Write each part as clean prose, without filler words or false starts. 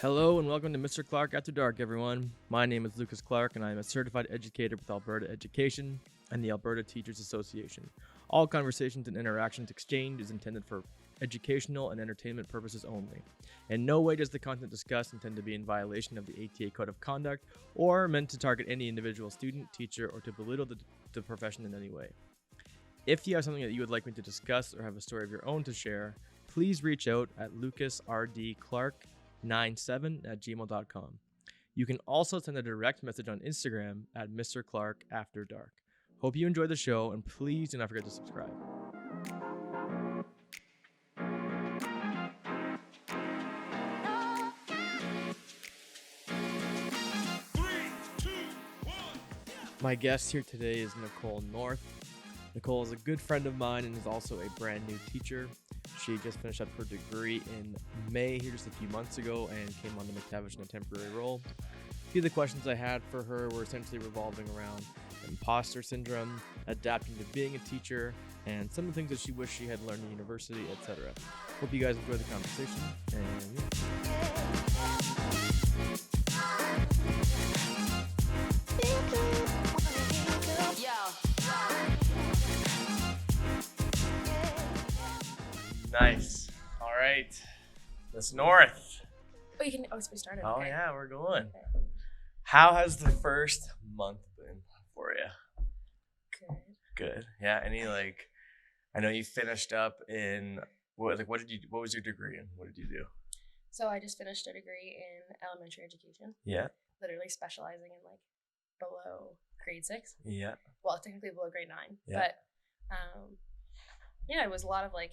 Hello and welcome to Mr. Clark After Dark, everyone. My name is Lucas Clark and I am a certified educator with Alberta Education and the Alberta Teachers Association. All conversations and interactions exchanged is intended for educational and entertainment purposes only. In no way does the content discussed intend to be in violation of the ATA Code of Conduct or meant to target any individual student, teacher, or to belittle the profession in any way. If you have something that you would like me to discuss or have a story of your own to share, please reach out at lucasrdclark97@gmail.com. You can also send a direct message on Instagram at Mr. Clark After Dark. Hope you enjoy the show, and please do not forget to subscribe. My guest here today is Nicole North. Nicole is a good friend of mine and is also a brand new teacher. She just finished up her degree in May here just a few months ago and came on to McTavish in a temporary role. A few of the questions I had for her were essentially revolving around imposter syndrome, adapting to being a teacher, and some of the things that she wished she had learned in university, etc. Hope you guys enjoy the conversation, and Nice. All right. Miss North. Oh, you can always be started. Oh, okay. yeah, we're going. Okay. How has the first month been for you? Good. Good. Yeah. Any I know you finished up in what was your degree in? What did you do? So I just finished a degree in elementary education, Yeah. literally specializing in below grade 6. Yeah. Well, technically below grade 9. Yeah. But it was a lot of my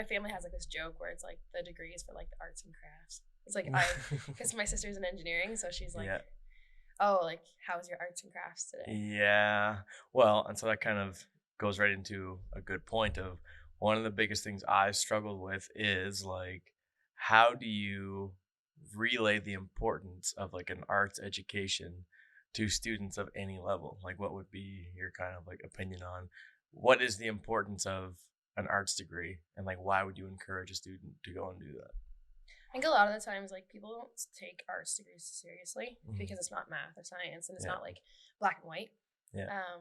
family has this joke where it's the degree is for the arts and crafts. It's because my sister's in engineering, so she's Yeah. oh, how's your arts and crafts today? Yeah. Well, and so that kind of goes right into a good point of one of the biggest things I struggled with is how do you relay the importance of an arts education to students of any level? What would be your kind of opinion on what is the importance of an arts degree and why would you encourage a student to go and do that? I think a lot of the times people don't take arts degrees seriously Mhm. because it's not math or science and it's Yeah. not black and white. Yeah.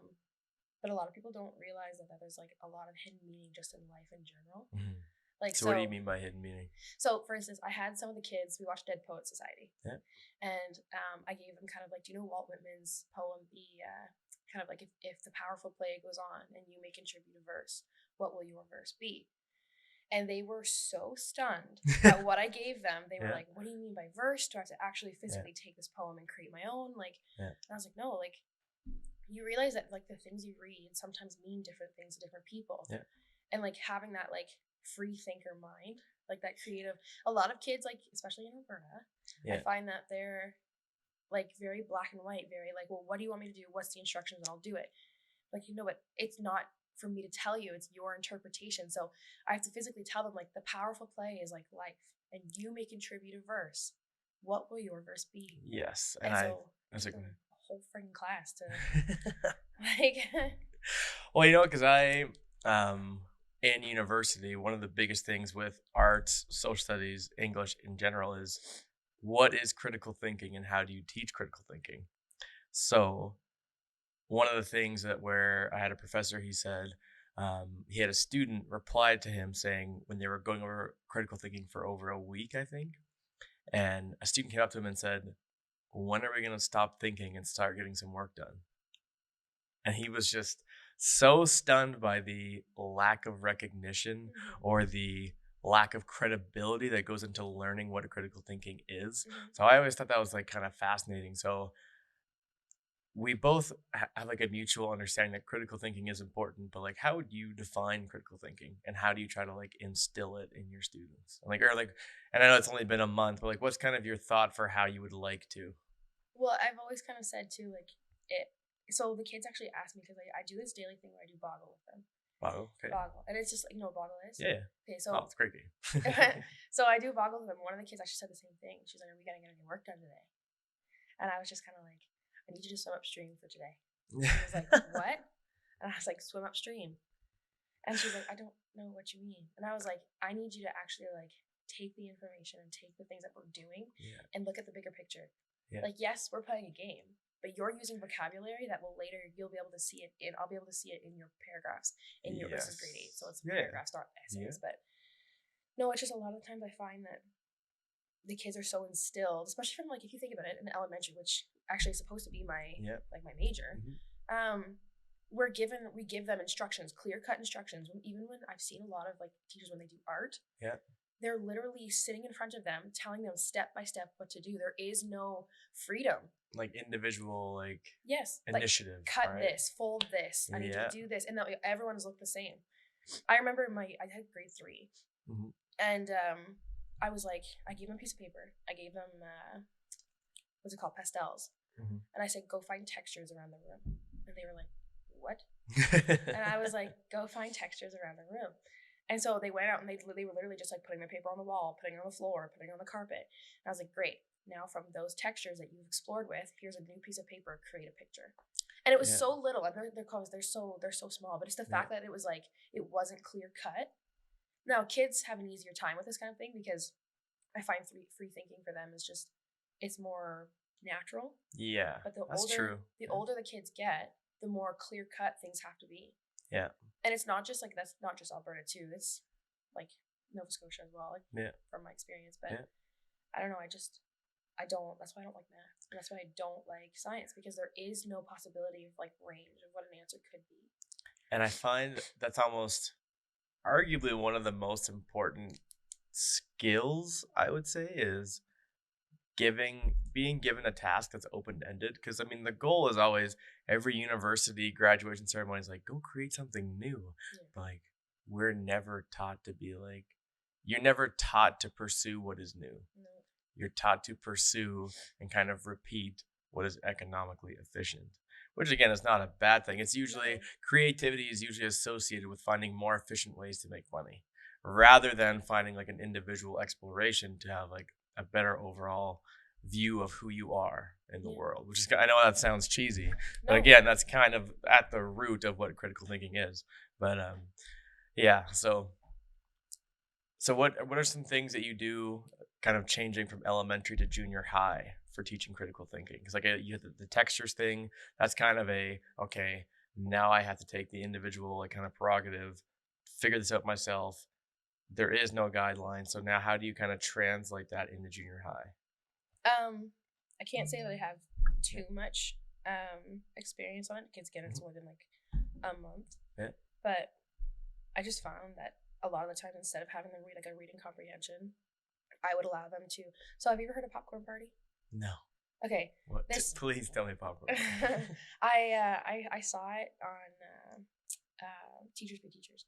But a lot of people don't realize that there's a lot of hidden meaning just in life in general. Mhm. Like So what do you mean by hidden meaning? So for instance, I had some of the kids, we watched Dead Poet Society. Yeah. And I gave them kind of do you know Walt Whitman's poem, kind of if the powerful play goes on and you may contribute a verse, what will your verse be? And they were so stunned at what I gave them. They were Yeah. like, what do you mean by verse? Do I have to actually physically take this poem and create my own? Yeah. And I was like, no, you realize that the things you read sometimes mean different things to different people. Yeah. And having that free thinker mind, that creative, a lot of kids, especially in Alberta, Yeah. I find that they're very black and white, very well, what do you want me to do? What's the instructions? And I'll do it. But it's not for me to tell you, it's your interpretation. So I have to physically tell them the powerful play is life and you may contribute a verse. What will your verse be? Yes. And so I took a whole freaking class to Well, because I in university, one of the biggest things with arts, social studies, English in general is what is critical thinking and how do you teach critical thinking? So one of the things where I had a professor, he said he had a student replied to him saying when they were going over critical thinking for over a week, I think, and a student came up to him and said, when are we going to stop thinking and start getting some work done? And he was just so stunned by the lack of recognition or the lack of credibility that goes into learning what a critical thinking is. So I always thought that was kind of fascinating. So we both have a mutual understanding that critical thinking is important, but how would you define critical thinking and how do you try to instill it in your students? And I know it's only been a month, but what's kind of your thought for how you would like to? Well, I've always kind of said too, so the kids actually ask me because I do this daily thing where I do Boggle with them. Boggle, okay. Boggle, and it's just you know what Boggle is. Yeah. Okay, so it's a great game. So I do Boggle with them. One of the kids actually said the same thing. She's like, "Are we gonna get any work done today?" And I was just kind of like, "I need you to swim upstream for today." And he was like, "What?" And I was like, "Swim upstream." And she's like, "I don't know what you mean." And I was like, "I need you to actually take the information and take the things that we're doing Yeah. and look at the bigger picture. Yeah. Like, yes, we're playing a game, but you're using vocabulary that will later, you'll be able to see it in, I'll be able to see it in your paragraphs in your, this is grade 8, so it's paragraphs, not essays. But no, it's just a lot of times I find that the kids are so instilled, especially from, like, if you think about it, in elementary, which actually is supposed to be my like my major. We give them instructions, clear-cut instructions. Even when I've seen a lot of, like, teachers when they do art, they're literally sitting in front of them, telling them step by step what to do. There is no freedom. Like individual, like, yes, initiative. Like, cut this, fold this. I need you to do this, and everyone's look the same. I remember I had grade 3, and I was like, I gave them a piece of paper. I gave them what's it called, pastels, and I said, go find textures around the room, and they were like, what? And I was like, go find textures around the room. And so they went out and they were literally just like putting their paper on the wall, putting it on the floor, putting it on the carpet. And I was like, great. Now from those textures that you've explored with, here's a new piece of paper, create a picture. And it was so little. And they're so small, but it's the fact that it was like, it wasn't clear cut. Now kids have an easier time with this kind of thing because I find free thinking for them is just, it's more natural. Yeah. But the older the kids get, the more clear cut things have to be. Yeah. And it's not just like, that's not just Alberta too. It's like Nova Scotia as well, like, from my experience. But I don't know. That's why I don't like math. And that's why I don't like science, because there is no possibility of like range of what an answer could be. And I find that's almost arguably one of the most important skills, I would say, is being given a task that's open-ended. Because I mean, the goal is always, every university graduation ceremony is like, go create something new. But like, we're never taught to be like, you're never taught to pursue what is new. No. You're taught to pursue and kind of repeat what is economically efficient, which again is not a bad thing. It's usually, creativity is usually associated with finding more efficient ways to make money, rather than finding like an individual exploration to have like a better overall view of who you are in the world, which is, I know that sounds cheesy, but again, that's kind of at the root of what critical thinking is. But so what are some things that you do kind of changing from elementary to junior high for teaching critical thinking? Because like you had the textures thing, that's kind of okay, now I have to take the individual like kind of prerogative, figure this out myself. There is no guideline. So now how do you kind of translate that into junior high? I can't say that I have too much experience on it. Kids get into more than like a month. Yeah. But I just found that a lot of the time, instead of having them read like a reading comprehension, I would allow them to. So have you ever heard of Popcorn Party? No. Okay. What? Please tell me Popcorn Party. I saw it on Teachers Be Teachers,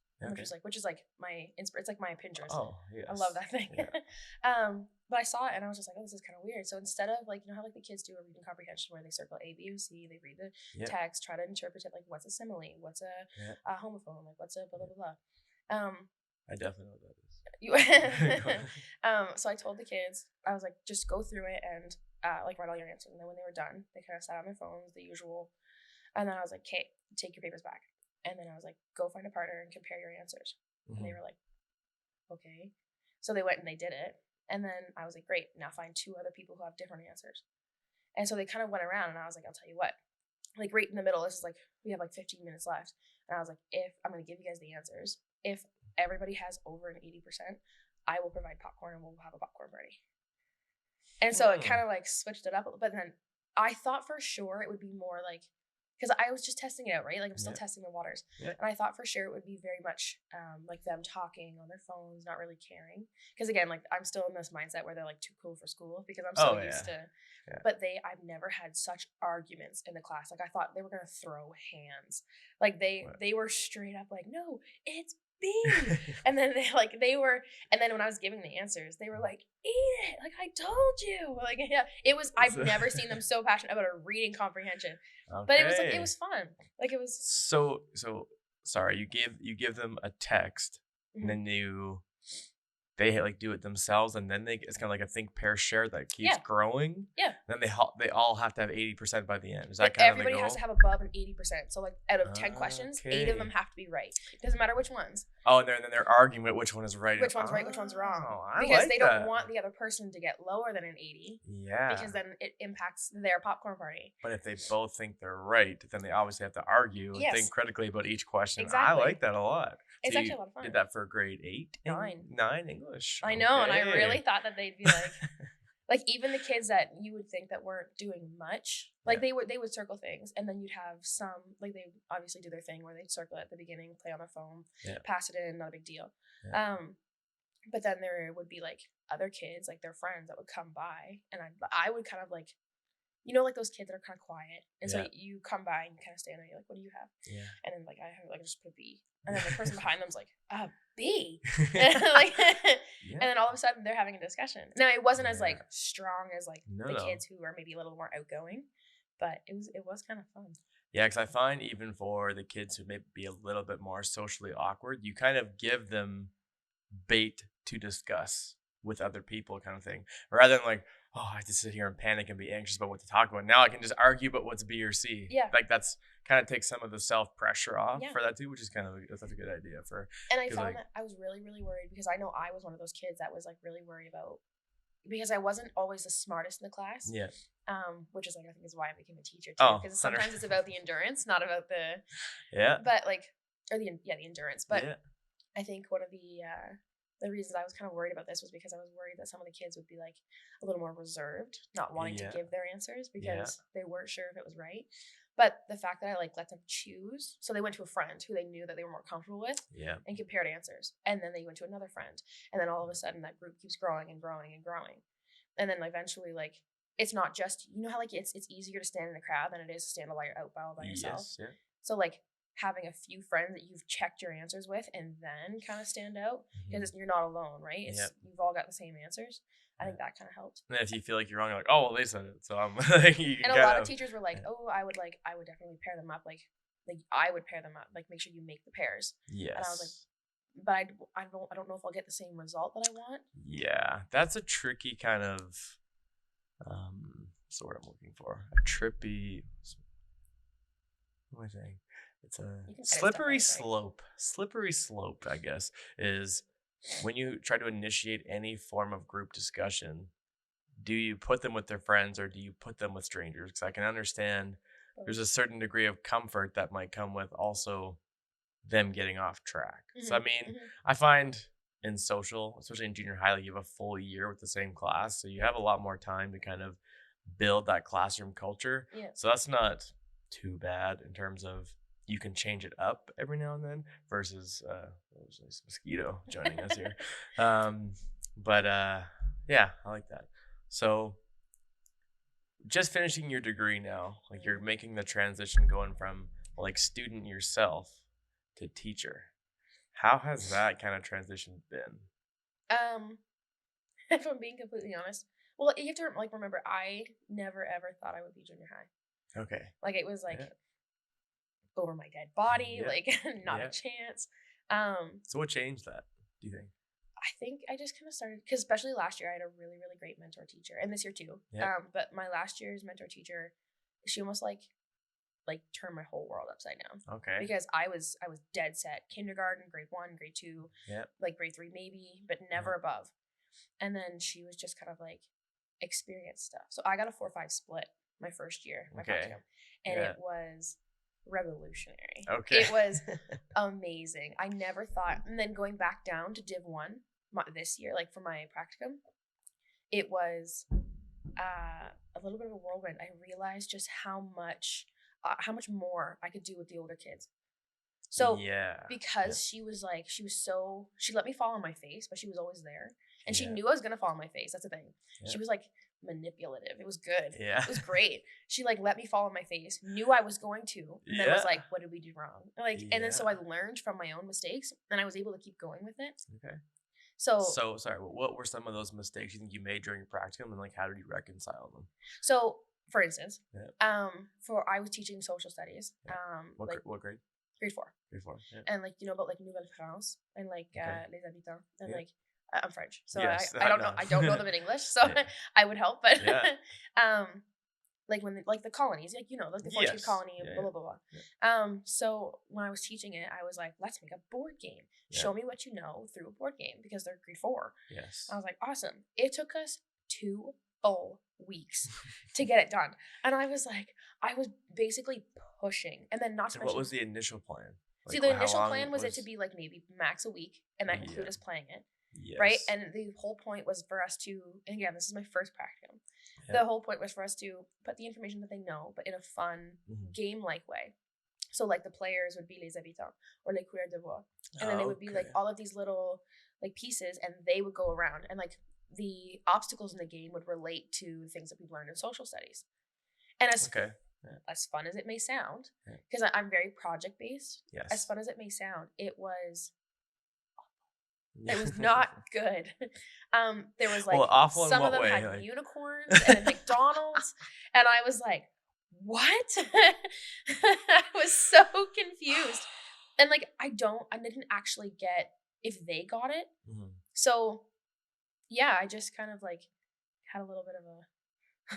which is like my it's like my Pinterest. Oh yes. I love that thing. Yeah. But I saw it and I was just like, oh, this is kind of weird. So instead of like, you know how like the kids do a reading comprehension where they circle A, B, or C, they read the text, try to interpret it, like what's a simile, what's a homophone, like what's a blah blah blah. I definitely know what that is. So I told the kids, I was like, just go through it and like write all your answers. And then when they were done, they kind of sat on their phones, the usual. And then I was like, okay, take your papers back. And then I was like, go find a partner and compare your answers. And they were like, okay. So they went and they did it. And then I was like, great, now find 2 other people who have different answers. And so they kind of went around and I was like, I'll tell you what. Like right in the middle, this is like, we have like 15 minutes left. And I was like, if I'm going to give you guys the answers, if everybody has over an 80%, I will provide popcorn and we'll have a popcorn party. And so it kind of like switched it up. But then I thought for sure it would be more like, because I was just testing it out, right? Like I'm still testing the waters. Yeah. And I thought for sure it would be very much like them talking on their phones, not really caring. Because again, like I'm still in this mindset where they're like too cool for school because I'm so used to. Yeah. But I've never had such arguments in the class. Like I thought they were gonna throw hands. Like they were straight up like, no, it's B. And then and then when I was giving the answers, they were like, eat it. Like I told you. Like yeah, it was. I've never seen them so passionate about a reading comprehension. Okay. But it was like it was fun. Like it was. So sorry. You give them a text, and then you they like do it themselves, and then it's kind of like a think pair share that keeps Yeah. growing. Yeah. Then they all have to have 80% by the end. Is that Like, kind of the everybody has goal? to have above an 80%. So, like, out of 10 questions, 8 of them Okay. have to be right. Doesn't matter which ones. Oh, and then they're arguing with which one is right. Which one's right, which one's wrong. Oh, I Because like they don't that. want the other person to get lower than an 80. Yeah. Because then it impacts their popcorn party. But if they both think they're right, then they obviously have to argue and Yes. think critically about each question. Exactly. I like that a lot. It's So actually you a lot of fun. did that for grade 8? 9. 9 English. I know, and I Okay. really thought that they'd be like, like, even the kids that you would think that weren't doing much, like, Yeah. they would circle things, and then you'd have some, like, they obviously do their thing where they'd circle at the beginning, play on their phone, Yeah. pass it in, not a big deal. Yeah. But then there would be, like, other kids, like, their friends that would come by, and I would kind of, like, you know, like, those kids that are kind of quiet, and Yeah. so you come by and you kind of stand there, you're like, what do you have? Yeah. And then, like, I have, like, just put a B, and then the person behind them's like, a B? Like, Yeah. and then all of a sudden they're having a discussion. Now, it wasn't as, like, Yeah. strong as, like, No, the no. kids who are maybe a little more outgoing, but it was kind of fun. Yeah, because I find even for the kids who may be a little bit more socially awkward, you kind of give them bait to discuss with other people, kind of thing, rather than like, oh, I have to sit here and panic and be anxious about what to talk about. Now I can just argue about what's B or C. Yeah. Like that's kind of takes some of the self pressure off Yeah. for that too, which is kind of that's a good idea for. And I 'cause, found like- that I was really, really worried because I know I was one of those kids that was, like, really worried about, because I wasn't always the smartest in the class. Yeah. Which is, like, I think is why I became a teacher too. Oh, Because sometimes it's about the endurance, not about the, Yeah. but like, or the endurance. But yeah. I think one of the reasons I was kind of worried about this was because I was worried that some of the kids would be, like, a little more reserved, not wanting Yeah. to give their answers because Yeah. they weren't sure if it was right. But the fact that I, like, let them choose, so they went to a friend who they knew that they were more comfortable with Yeah. and compared answers, and then they went to another friend, and then all of a sudden that group keeps growing and growing and growing, and then eventually, like, it's not just, you know how, like, it's easier to stand in a crowd than it is to stand all by yourself. Yes. Yeah. So, like, having a few friends that you've checked your answers with and then kind of stand out, because you're not alone, right? It's, Yep. you've all got the same answers. I think that kind of helped. And if you feel like you're wrong, you're like, oh, well, they said it, so I'm like, you And a kind lot of teachers were like, yeah. "Oh, I would definitely pair them up. Like I would pair them up. Like, make sure you make the pairs." Yes. And I was like, but I don't know if I'll get the same result that I want. Yeah, that's a tricky kind of what's the word I'm looking for? A trippy. What am I saying? It's a You can edit stuff slippery out, right? slope. Slippery slope, I guess, is when you try to initiate any form of group discussion. Do you put them with their friends or do you put them with strangers? Because I can understand there's a certain degree of comfort that might come with also them getting off track. So I mean, I find in social, especially in junior high, like you have a full year with the same class, so you have a lot more time to kind of build that classroom culture. Yeah. So that's not too bad in terms of you can change it up every now and then versus there's this mosquito joining us here. But yeah, I like that. So just finishing your degree now, like you're making the transition going from like student yourself to teacher. How has that kind of transition been? If I'm being completely honest, well, you have to like remember, I never ever thought I would be junior high. Okay. Like, it was like Yeah. over my dead body, Yeah. like not Yeah. a chance. So what changed that, do you think? I think I just kind of started, because especially last year I had a really, really great mentor teacher, and this year too. Yeah. But my last year's mentor teacher, she almost like turned my whole world upside down. Okay. Because I was dead set kindergarten, grade 1, grade 2, Yeah. like grade 3 maybe, but never above. And then she was just kind of like experience stuff. So I got a 4-5 split my first year, my Okay. practicum, and Yeah. it was revolutionary. Okay. It was amazing. I never thought, and then going back down to Div 1 this year, like for my practicum, it was a little bit of a whirlwind. I realized just how much more I could do with the older kids. So yeah. because she let me fall on my face, but she was always there, and she Yeah. knew I was gonna fall on my face. That's the thing. Yeah. She was like manipulative. It was good. Yeah. It was great. She like let me fall on my face, knew I was going to, and then was Yeah. like, "What did we do wrong?" Like, and then so Yeah. I learned from my own mistakes, and I was able to keep going with it. Okay. So So sorry, what were some of those mistakes you think you made during your practicum, and like how did you reconcile them? So, for instance, Yeah. I was teaching social studies, What like what grade? grade 4, Grade 4. Yeah. and like, you know about like Nouvelle France and like Okay. Les Habitants and Yeah. like I'm French, so Yes, I I don't know. know. I don't know them in English, so Yeah. I would help. But Yeah. um, like when like the colonies, like like the 14th Yes. colony, Yeah. blah Yeah. blah blah blah. Yeah. So when I was teaching it, I was like, let's make a board game. Yeah. Show me what you know through a board game because they're grade 4. Yes. I was like, awesome. It took us 2 full weeks to get it done, and I was like, I was basically pushing, and then not to And what mention. was the initial plan? See, Like, the how initial long plan was it to be like maybe max a week, and that Yeah. include us playing it, right? Yes. And the whole point was for us to, and again, this is my first practicum. Yeah. The whole point was for us to put the information that they know, but in a fun, game-like way. So, like, the players would be les habitants or les couleurs de voix, and then they would be like Okay. all of these little like pieces, and they would go around, and like the obstacles in the game would relate to things that we've learned in social studies. And Okay. as fun as it may sound, Yeah. because I'm very project based. As Yes. fun as it may sound, it was not good. There was like Well, awful in some of what them way? had Like, unicorns and a McDonald's, and I was like, "What?" I was so confused, and like I didn't actually get if they got it. Mhm. So yeah, I just kind of like had a little bit of a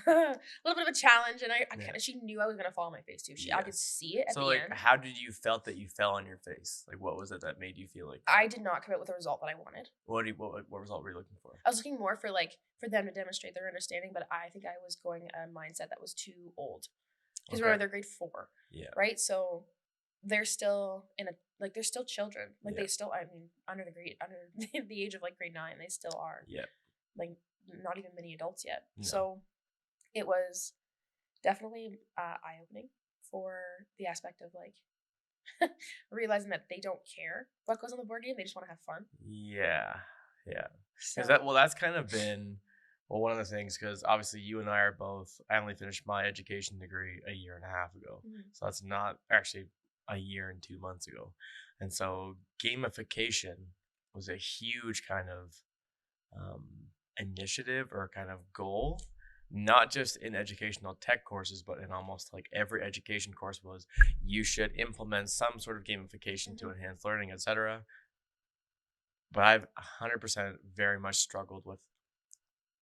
a little bit of a challenge, and I Yeah. kind of she knew I was gonna fall on my face too. I could Yes. see it at So, the like, end. how did you felt that you fell on your face? Like, what was it that made you feel like I that? did not come out with a result that I wanted. What result were you looking for? I was looking more for like for them to demonstrate their understanding, but I think I was going a mindset that was too old. Because remember, Okay. they're grade 4, Yeah. right? So they're still in a like they're still children. Like Yeah. they still, I mean, under the age of like grade 9, they still are Yeah. like not even mini adults yet. No. So it was definitely eye opening for the aspect of like realizing that they don't care what goes on the board game. They just want to have fun. Yeah. Yeah. So Because that's kind of been one of the things. Because obviously, you and I are both. I only finished my education degree a year and a half ago, Mhm. so that's not actually a year and 2 months ago. And so, gamification was a huge kind of initiative or kind of goal, not just in educational tech courses, but in almost like every education course was you should implement some sort of gamification to Mhm. enhance learning, etc. But I've 100% very much struggled with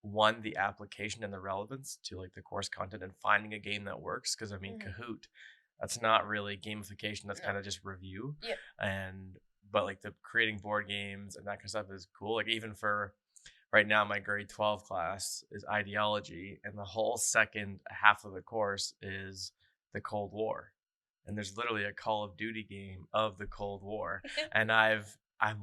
one, the application and the relevance to like the course content and finding a game that works. Cause I mean, Mhm. Kahoot, that's not really gamification. That's No. kind of just review. Yep. But like the creating board games and that kind of stuff is cool. Like even for right now, my grade 12 class is ideology. And the whole second half of the course is the Cold War. And there's literally a Call of Duty game of the Cold War. And I'm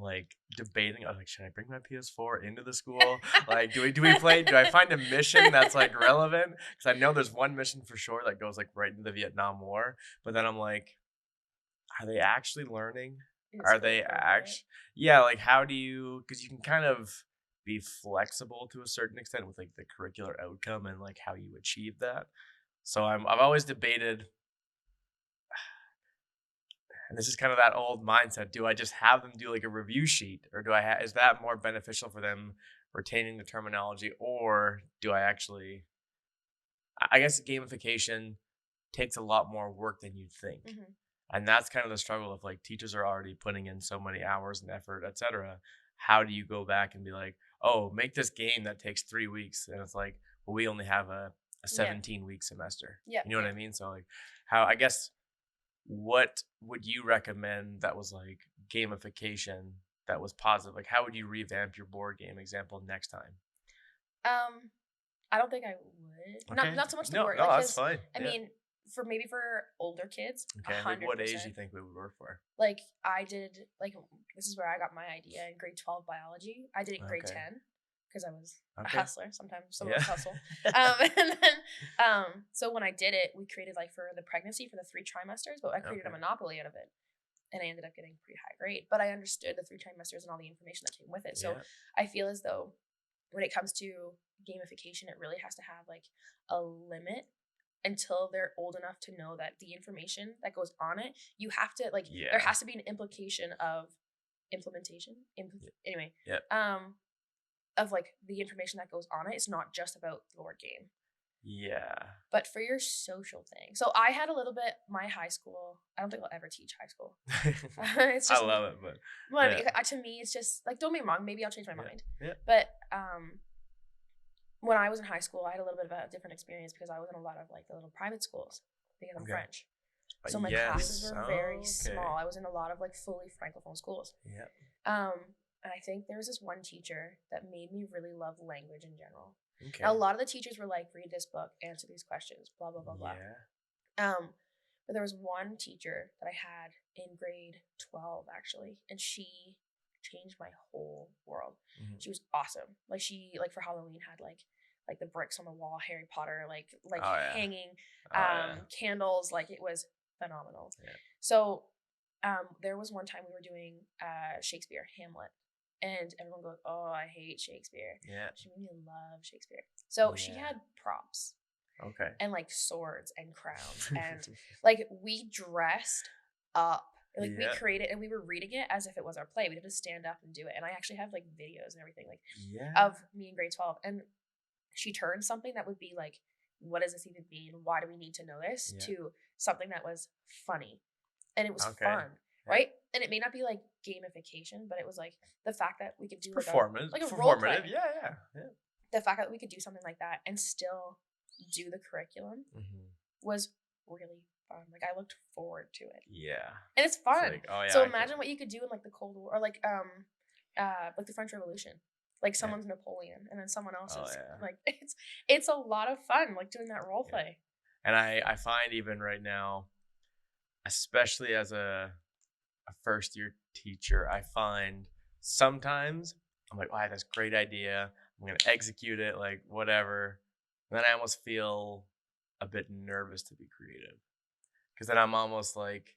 like debating. I was like, should I bring my PS4 into the school? Like, do we play? Do I find a mission that's like relevant? Because I know there's one mission for sure that goes like right into the Vietnam War. But then I'm like, are they actually learning? Is it Are still they appropriate? actually? Yeah. Like, how do you? Because you can kind of be flexible to a certain extent with like the curricular outcome and like how you achieve that. So I've always debated, and this is kind of that old mindset. Do I just have them do like a review sheet, or is that more beneficial for them retaining the terminology, or do I actually? I guess gamification takes a lot more work than you'd think, Mhm. and that's kind of the struggle of like teachers are already putting in so many hours and effort, etc. How do you go back and be like, oh, make this game that takes 3 weeks, and it's like, well, we only have a Yeah. 17-week semester. Yeah. You know what Yeah. I mean? So like, how I guess what would you recommend that was like gamification that was positive? Like, how would you revamp your board game example next time? I don't think I would. Okay. Not so much the No, board, no, like that's because fine. I Yeah. mean, for older kids, Okay. Like, hundred what age do you percent. think we would work for? Like I did, like this is where I got my idea in grade 12 biology. I did it in grade Okay. 10 because I was a Okay. hustler. Sometimes some of Yeah. us hustle. And then, so when I did it, we created like for the pregnancy for the 3 trimesters, but I created a Okay. monopoly out of it, and I ended up getting a pretty high grade. But I understood the 3 trimesters and all the information that came with it. So Yeah. I feel as though when it comes to gamification, it really has to have like a limit until they're old enough to know that the information that goes on it, you have to like there Yeah. has to be an implication of implementation. Anyway, Yep. of like the information that goes on it. It's not just about the board game. Yeah. But for your social thing, so I had a little bit. My high school, I don't think I'll ever teach high school. It's I just love it, but well, yeah. to me, it's just like, don't be wrong. Maybe I'll change my Yeah. mind. Yeah. But when I was in high school, I had a little bit of a different experience because I was in a lot of like the little private schools because I'm Okay. French. So my classes Yes. were very Oh, okay. small. I was in a lot of like fully francophone schools. Yeah. Um, and I think there was this one teacher that made me really love language in general. Okay. Now, a lot of the teachers were like, read this book, answer these questions, blah, blah, blah, blah. Yeah. But there was one teacher that I had in grade 12, actually, and she changed my whole world. Mm-hmm. She was awesome. Like, she, like, for Halloween had, like the bricks on the wall, Harry Potter, like Oh, yeah. hanging Oh, yeah. candles. Like, it was phenomenal. Yeah. So there was one time we were doing Shakespeare, Hamlet, and everyone goes, "Oh, I hate Shakespeare." Yeah. She made me love Shakespeare. So she Yeah. had props Okay. and like swords and crowns and like we dressed up. Like we Yeah. created and we were reading it as if it was our play. We didn't just stand up and do it. And I actually have like videos and everything like Yeah. of me in grade 12. And she turned something that would be like, what does this even mean? Why do we need to know this? Yeah. To something that was funny. And it was Okay. fun. Yeah. Right? And it may not be like gamification, but it was like the fact that we could do Performance. like a role Performative. play. Yeah. The fact that we could do something like that and still do the curriculum was really fun. Like I looked forward to it. Yeah. And it's fun. It's like, oh, yeah, so imagine what you could do in like the Cold War or like the French Revolution. Like someone's Napoleon and then someone else is like it's a lot of fun like doing that role play. And I find even right now, especially as a first year teacher, I find sometimes I'm like, oh, I had this great idea. I'm going to execute it, like whatever. And then I almost feel a bit nervous to be creative. Because then I'm almost like,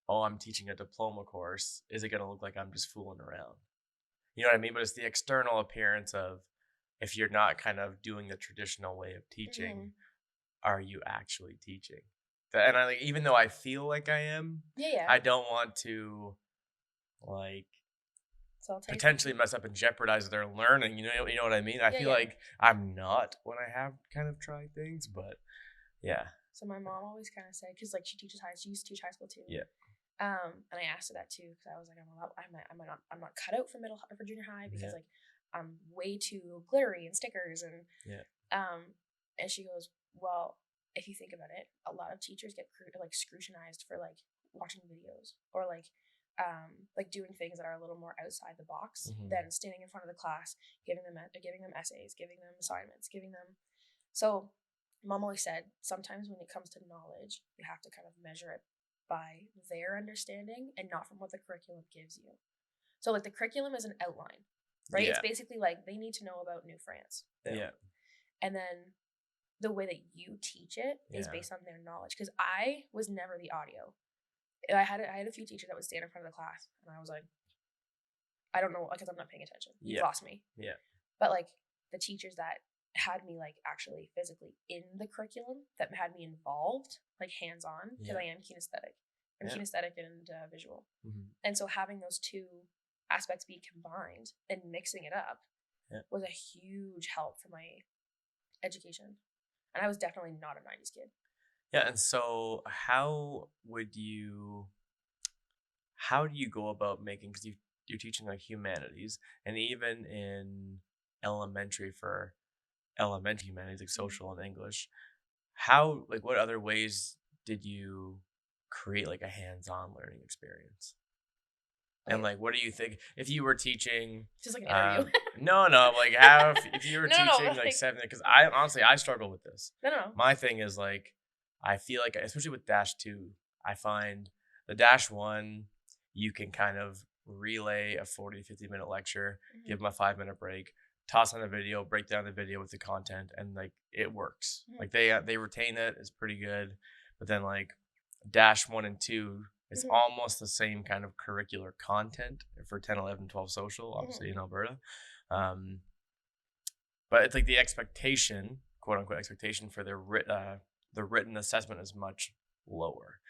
oh, I'm teaching a diploma course. Is it going to look like I'm just fooling around? You know what I mean? But it's the external appearance of if you're not kind of doing the traditional way of teaching, are you actually teaching? And I like, even though I feel like I am, I don't want to like potentially mess up and jeopardize their learning. You know what I mean? I feel like I'm not when I have kind of tried things, but yeah. So my mom always kind of said, because like she used to teach high school too. Yeah. And I asked her that too because I was like, I'm not cut out for middle or for junior high because like I'm way too glittery and stickers and and she goes, well, if you think about it, a lot of teachers get like scrutinized for like watching videos or like doing things that are a little more outside the box than standing in front of the class, giving them essays, giving them assignments, giving them. So Mom always said sometimes when it comes to knowledge, you have to kind of measure it by their understanding and not from what the curriculum gives you. So like the curriculum is an outline, right? It's basically like they need to know about New France. Boom. Yeah. And then the way that you teach it is based on their knowledge. Because I was never the audio. I had a few teachers that would stand in front of the class and I was like, I don't know, because I'm not paying attention. You've lost me. Yeah. But like the teachers that had me like actually physically in the curriculum, that had me involved, like hands-on, because I am kinesthetic. I'm kinesthetic and visual. And so having those two aspects be combined and mixing it up was a huge help for my education. And I was definitely not a 90s kid. Yeah, and so how do you go about making, because you're teaching like humanities, and even in elementary for elementary humanities like social and English, how like what other ways did you create like a hands-on learning experience? And like, what do you think if you were teaching? Just like an interview. No, like how if you were teaching like 7? Because I honestly struggle with this. No. My thing is like, I feel like especially with -2, I find the -1 you can kind of relay a 40 to 50 minute lecture, give them a 5-minute break, toss on a video, break down the video with the content, and like it works. Like they retain it, it's pretty good. But then like -1 and 2. It's almost the same kind of curricular content for 10, 11, 12 social, obviously in Alberta. But it's like the expectation, quote unquote expectation for the written assessment is much lower.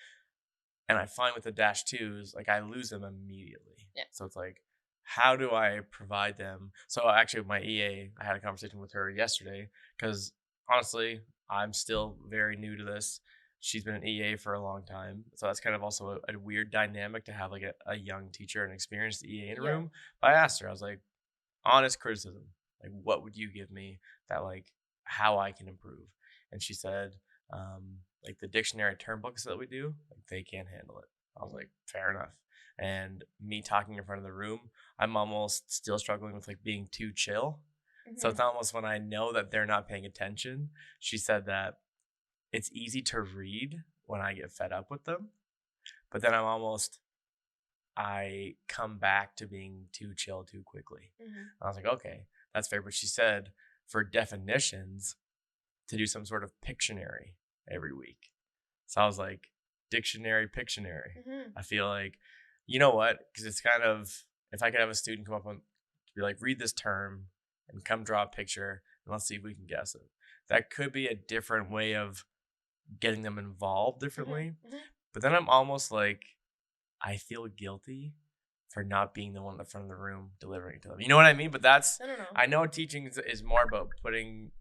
And I find with the -2s, like I lose them immediately. Yeah. So it's like, how do I provide them? So actually my EA, I had a conversation with her yesterday because honestly, I'm still very new to this. She's been an EA for a long time, so that's kind of also a weird dynamic to have like a young teacher and experienced EA in a Yeah. room. But I asked her, I was like, honest criticism, like what would you give me that like how I can improve? And she said, like the dictionary term books that we do, like they can't handle it. I was Mhm. like, fair enough. And me talking in front of the room, I'm almost still struggling with like being too chill. So it's Mhm. almost when I know that they're not paying attention. She said that it's easy to read when I get fed up with them, but then I come back to being too chill too quickly. Mhm. I was like, okay, that's fair. But she said for definitions to do some sort of Pictionary every week. So I was like, dictionary, Pictionary. Mhm. I feel like, you know what? Because it's kind of, if I could have a student come up and be like, read this term and come draw a picture and let's see if we can guess it. That could be a different way of getting them involved Mhm. differently. Mhm. But then I'm almost like, I feel guilty for not being the one in the front of the room delivering it to them. You know what I mean? But that's, No, no, no. I know teaching is more about putting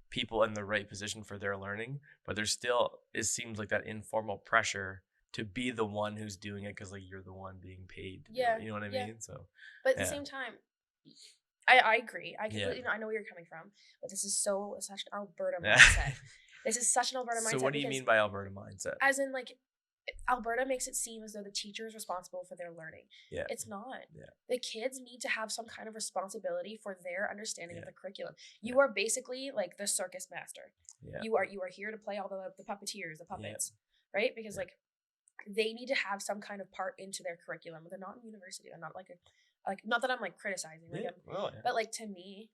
people in the right position for their learning, but there's still, it seems like that informal pressure to be the one who's doing it because like you're the one being paid to do Yeah. it. You know what I Yeah. mean? So, But at the yeah. same time, I agree. I Yeah. completely know. I know where you're coming from, but this is such an Alberta Yeah. mindset. This is such an Alberta So, mindset what do you because, mean by Alberta mindset? as in, like, Alberta makes it seem as though the teacher is responsible for their learning. Yeah. It's not. Yeah. The kids need to have some kind of responsibility for their understanding of Yeah. the curriculum. Yeah. You are basically like the circus master. Yeah. You are here to play all the puppeteers, the Yeah. puppets, right? Because Yeah. like they need to have some kind of part into their curriculum. They're not in university. They're not like not that I'm like criticizing, like Yeah. I'm, Well, yeah. but like to me,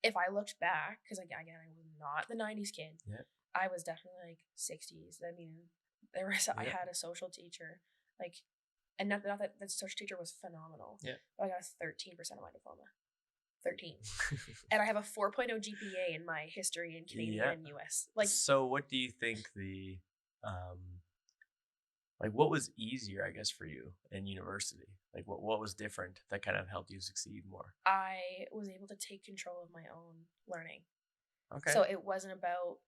if I looked back, because like again, I was not the '90s kid. Yeah. I was definitely like '60s. I mean, I Yeah. had a social teacher, like, and not that that social teacher was phenomenal. Yeah. But I got a 13% on my diploma. 13. And I have a 4.0 GPA in my history in Canadian Yeah. and US. Like, So, what do you think um, like what was easier, I guess, for you in university? Like what was different that kind of helped you succeed more? I was able to take control of my own learning. Okay. So it wasn't about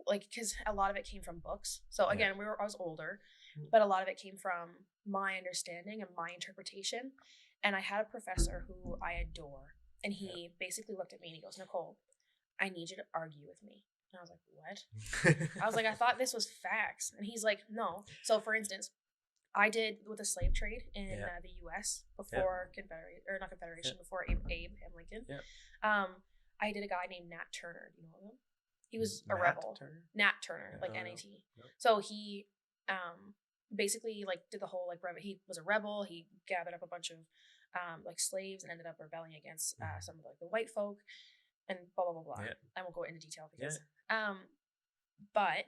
like because a lot of it came from books. So Yeah. again, I was older, Mm. but a lot of it came from my understanding and my interpretation. And I had a professor who I adore, and Yeah. he basically looked at me and he goes, "Nicole, I need you to argue with me." And I was like, "What?" I was like, "I thought this was facts," and he's like, "No." So for instance, I did with the slave trade in Yeah. the U.S. Yeah. before not Yeah. Confederation, before Abraham Lincoln. Yeah. I did a guy named Nat Turner. Do you know him? He was a Matt rebel. Turner? Nat Turner, Yeah, like no, no, NAT. no. So he basically like did the whole like he was a rebel. He gathered up a bunch of like slaves and ended up rebelling against some of like the white folk and blah blah blah blah. Yeah. I won't go into detail Yeah. because but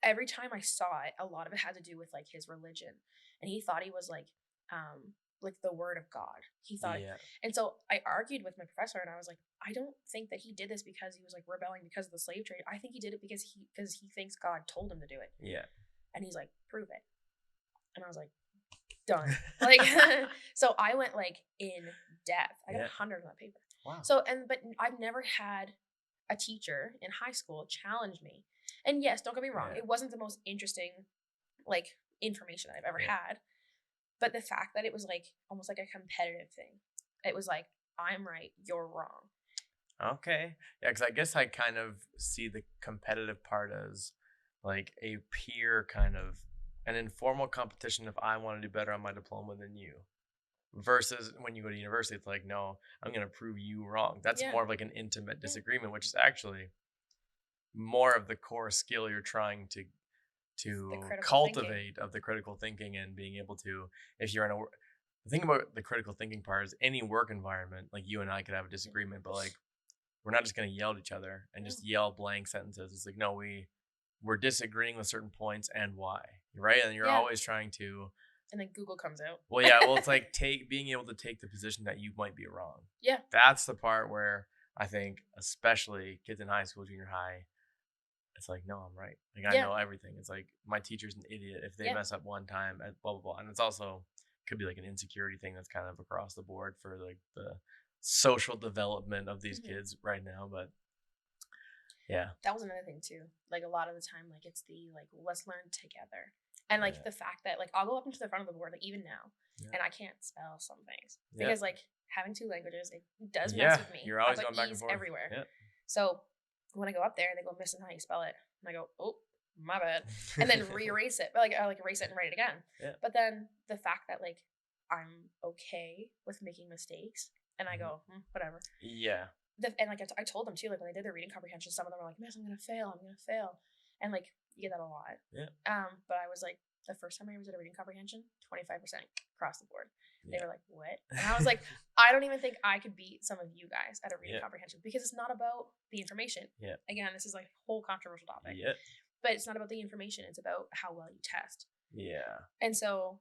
every time I saw it, a lot of it had to do with like his religion, and he thought he was like the word of God. He thought, Yeah. and so I argued with my professor, and I was like, I don't think that he did this because he was like rebelling because of the slave trade. I think he did it because he thinks God told him to do it. Yeah. And he's like, prove it. And I was like, done. Like, so I went like in depth. I got Yeah. 100 on that paper. Wow. So but I've never had a teacher in high school challenge me. And yes, don't get me wrong, Yeah. it wasn't the most interesting like information that I've ever Yeah. had. But the fact that it was like almost like a competitive thing. It was like, I'm right, you're wrong. Okay. Yeah, because I guess I kind of see the competitive part as like a peer kind of an informal competition if I want to do better on my diploma than you. Versus when you go to university, it's like, no, I'm going to prove you wrong. That's Yeah. more of like an intimate Yeah. disagreement, which is actually more of the core skill you're trying to critical cultivate of the critical thinking and being able to, if you're in the thing about the critical thinking part is any work environment, like you and I could have a disagreement, but like we're not just going to yell at each other and just yell blank sentences. It's like, no, we're disagreeing with certain points and why, right? And you're Yeah. always trying to, And then Google comes out. well, yeah, well, it's like being able to take the position that you might be wrong. Yeah. That's the part where I think, especially kids in high school, junior high, it's like, no, I'm right. Like I Yeah. know everything. It's like my teacher's an idiot if they Yeah. mess up one time at blah blah blah. And it's also could be like an insecurity thing that's kind of across the board for like the social development of these Mhm. kids right now. But Yeah. That was another thing too. Like a lot of the time, like it's the like let's learn together, and like Yeah. the fact that like I'll go up into the front of the board like even now, Yeah. and I can't spell some things Yeah. because like having two languages it does Yeah. mess with me. You're I always put going back and E's forth. everywhere. Yeah. So when I go up there and they go, "Missing how you spell it," and I go, "Oh, my bad," and then re-erase it, but like I like erase it and write it again. Yeah. But then the fact that like I'm okay with making mistakes, and I go, whatever. Yeah. And like I told them too, like when they did their reading comprehension, some of them were like, "Miss, I'm gonna fail, and like you get that a lot. Yeah. But I was like, the first time I ever did a reading comprehension, 25% across the board. They were like, "What?" And I was like, "I don't even think I could beat some of you guys at a reading comprehension because it's not about the information. Yeah. Again, this is like a whole controversial topic. Yeah. But it's not about the information. It's about how well you test. Yeah. And so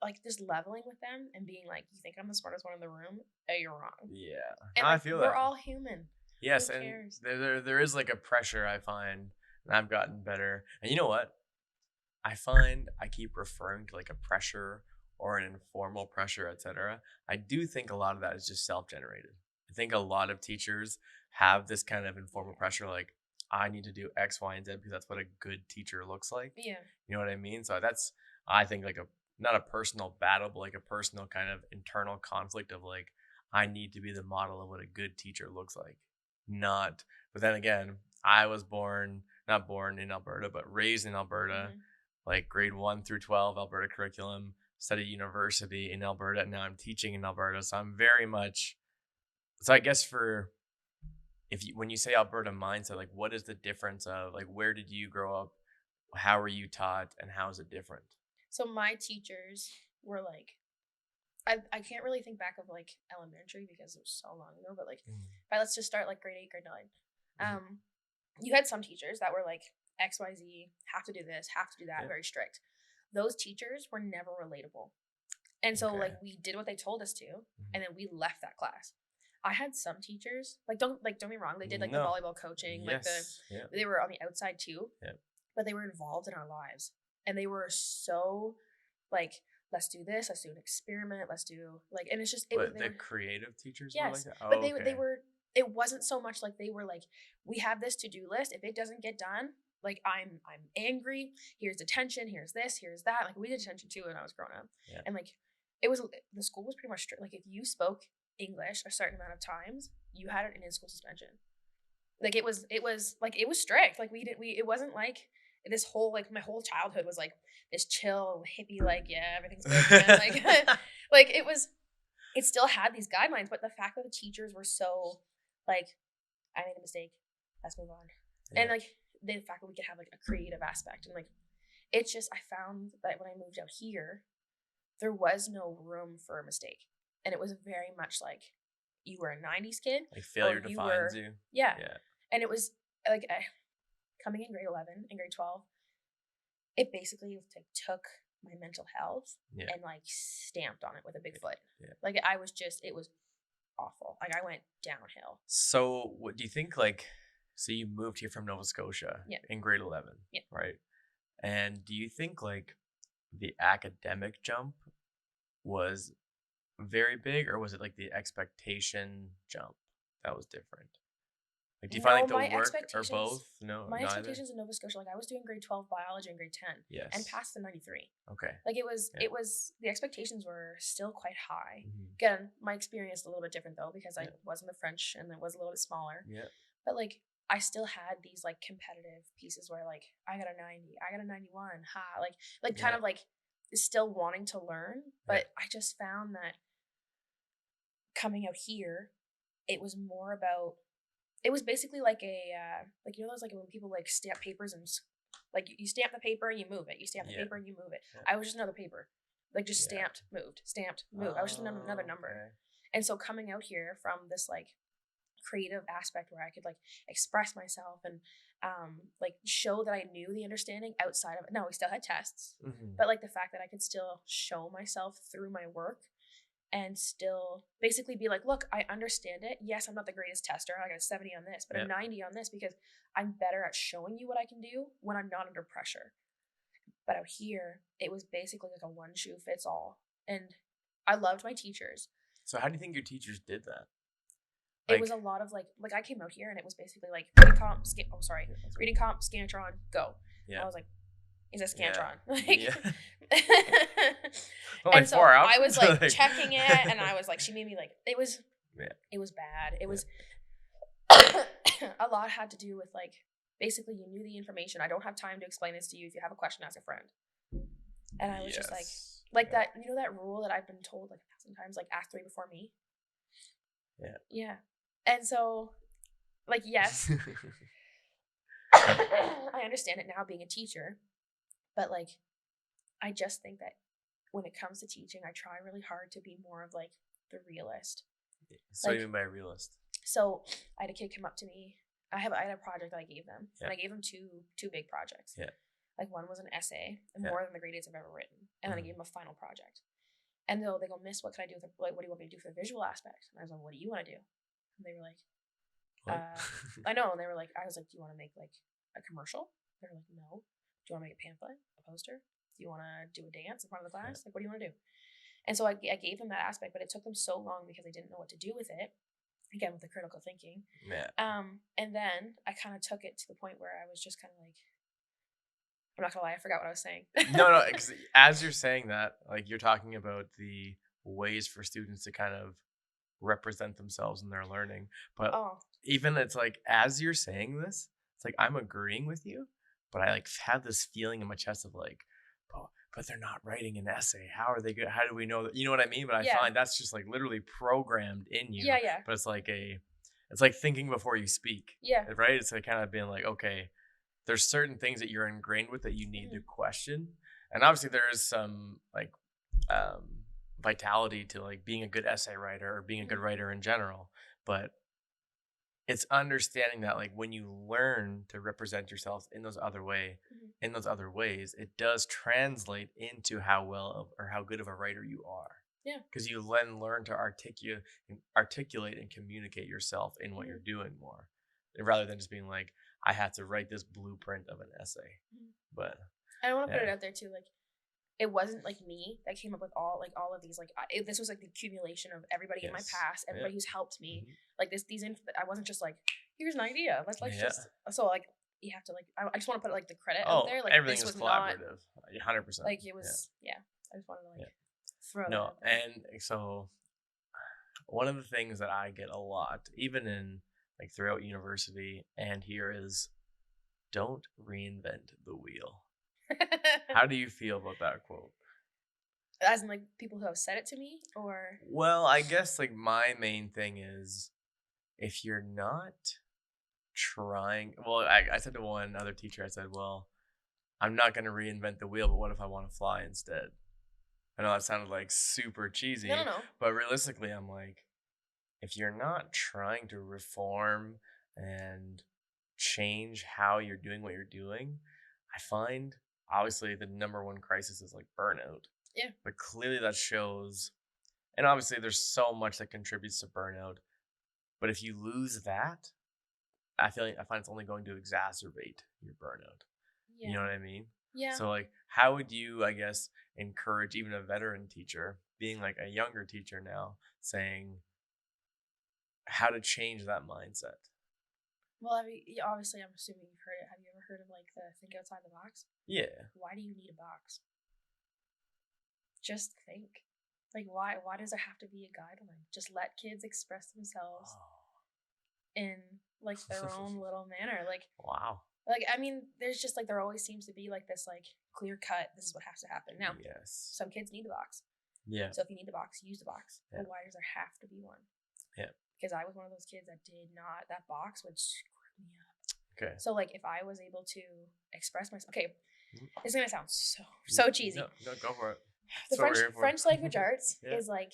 like just leveling with them and being like, you think I'm the smartest one in the room? Oh, you're wrong. Yeah. And I like, feel we're that. all human. Yes, Who and cares? there is like a pressure I find, and I've gotten better. And you know what? I find I keep referring to like a pressure or an informal pressure, etc. I do think a lot of that is just self-generated. I think a lot of teachers have this kind of informal pressure, like I need to do X, Y, and Z because that's what a good teacher looks like. Yeah. You know what I mean? So that's I think like a not a personal battle, but like a personal kind of internal conflict of like I need to be the model of what a good teacher looks like. Not, but then again, I was not born in Alberta, but raised in Alberta, like grade 1 through 12 Alberta curriculum, studied university in Alberta, and now I'm teaching in Alberta. So I'm very much so I guess for if you when you say Alberta mindset, like what is the difference of like where did you grow up? How were you taught and how is it different? So my teachers were like, I can't really think back of like elementary because it was so long ago, but like, but let's just start like grade 8, grade 9. You had some teachers that were like XYZ, have to do this, have to do that, very strict. Those teachers were never relatable. And so like we did what they told us to, and then we left that class. I had some teachers like don't get me wrong, they did like the volleyball coaching, like they were on the outside too, but they were involved in our lives, and they were so like, let's do this, let's do an experiment, let's do like, and it's just the creative teachers were like that? but they were. It wasn't so much like they were like, we have this to-do list. If it doesn't get done, like I'm angry. Here's detention. Here's this. Here's that. Like we did detention too when I was growing up, and like it was the school was pretty much strict. Like if you spoke English a certain amount of times, you had an in-school suspension. Like it was like it was strict. Like it wasn't like this whole like my whole childhood was like this chill hippie like everything's good man. Like it still had these guidelines, but the fact that the teachers were so like, I made a mistake, let's move on. And like the fact that we could have like a creative aspect, and like it's just I found that when I moved out here, there was no room for a mistake. And it was very much like you were a 90s kid. Like failure defines you. Yeah. And it was like coming in grade 11 and grade 12, it basically like took my mental health and like stamped on it with a big foot. Like I was just, it was awful. Like I went downhill. So what do you think like, so you moved here from Nova Scotia in grade 11, right? And do you think like the academic jump was very big, or was it like the expectation jump that was different? Like, do you find like the work or both? No, my neither? expectations in Nova Scotia, like I was doing grade 12 biology and grade 10, and passed the 93. Okay. Like it was the expectations were still quite high. Again, my experience a little bit different though because I was in the French and it was a little bit smaller. But like I still had these like competitive pieces where like I got a 90, I got a 91, like kind of like still wanting to learn. But I just found that coming out here, it was more about. It was basically like a like those like when people like stamp papers and like you stamp the paper and you move it. You stamp the paper and you move it. I was just another paper, like just stamped, moved, stamped, moved. I was just another number. Okay. And so coming out here from this like creative aspect where I could like express myself and like show that I knew the understanding outside of it. No, we still had tests, but like the fact that I could still show myself through my work. And still basically be like, look, I understand it. Yes, I'm not the greatest tester. I got a 70 on this, but a 90 on this because I'm better at showing you what I can do when I'm not under pressure. But out here, it was basically like a one shoe fits all. And I loved my teachers. So how do you think your teachers did that? It Like, was a lot of like I came out here and it was basically like yeah, that's reading comp, Scantron, go. yeah, I was like, is it yeah, Scantron? Like, yeah. Only and so 4 I was options. like Like, checking it, and I was like, she made me like yeah, it was bad. It yeah. was a lot had to do with like basically you knew the information. I don't have time to explain this to you. If you have a question, ask a friend. And I was just Yes. like Yeah. that. You know that rule that I've been told like 1,000 times, like ask 3 before me. Yeah. Yeah. And so, like, yes, I understand it now being a teacher, but like, I just think that when it comes to teaching, I try really hard to be more of like the realist. So what do Like, you mean by realist? so I had a kid come up to me. I had a project that I gave them, Yeah. and I gave them two big projects. Yeah. Like one was an essay, and Yeah. more than the grade 8s I've ever written, and then I gave them a final project. And they go, Miss, what can I do with it? Like, what do you want me to do for the visual aspect? And I was like, what do you want to do? And they were like, What? I know. And they were like, I was like, do you want to make like a commercial? They were like, no. Do you want to make a pamphlet, a poster? Do you want to do a dance in front of the class? Yeah. Like, what do you want to do? And so I gave them that aspect, but it took them so long because I didn't know what to do with it. Again, with the critical thinking. Yeah. And then I kind of took it to the point where I was just kind of like, I'm not gonna lie, I forgot what I was saying. No, because as you're saying that, like you're talking about the ways for students to kind of represent themselves in their learning. But Oh, even it's like as you're saying this, it's like I'm agreeing with you, but I like have this feeling in my chest of like, but they're not writing an essay. How are they good? How do we know that? You know what I mean? But I yeah. find that's just like literally programmed in you. Yeah, yeah. But it's like thinking before you speak. Yeah. Right? It's like kind of being like, okay, there's certain things that you're ingrained with that you need to question. And obviously there is some like vitality to like being a good essay writer or being a good writer in general. But it's understanding that like when you learn to represent yourself in those other ways, it does translate into how well or how good of a writer you are. Yeah. Because you then learn to articulate and communicate yourself in what you're doing more, rather than just being like, I have to write this blueprint of an essay. But I want to put it out there too, like it wasn't like me that came up with all of these. Like this was like the accumulation of everybody in my past, everybody who's helped me. Like I wasn't just like, here's an idea. Let's just so like you have to like I just want to put like the credit out there. Like everything this was was not collaborative, 100%. like it was. Yeah, I just wanted to like throw that No, out there. and so one of the things that I get a lot, even in like throughout university and here, is don't reinvent the wheel. How do you feel about that quote? As in like people who have said it to me, or Well, I guess like my main thing is if you're not trying, well, I said to one other teacher, I said, well, I'm not going to reinvent the wheel, but what if I want to fly instead? I know that sounded like super cheesy, no. but realistically, I'm like, if you're not trying to reform and change how you're doing what you're doing, I find obviously the number one crisis is like burnout. Yeah. But clearly that shows, and obviously there's so much that contributes to burnout. But if you lose that, I find it's only going to exacerbate your burnout. Yeah. You know what I mean? Yeah. So like, how would you, I guess, encourage even a veteran teacher, being like a younger teacher now, saying how to change that mindset? Well, obviously, I'm assuming you've heard it. Have you ever heard of like the think outside the box? Yeah. Why do you need a box? Just think. Like, why does there have to be a guideline? Just let kids express themselves in like their own little manner. Like, wow. Like, I mean, there's just like there always seems to be like this like clear cut. This is what has to happen. Now, yes, some kids need the box. Yeah. So if you need the box, use the box. Yeah. But why does there have to be one? Yeah. Because I was one of those kids that did not. That box would screw me up. Okay. So like, if I was able to express myself, okay, it's gonna sound so cheesy. No, go for it. The French language arts is like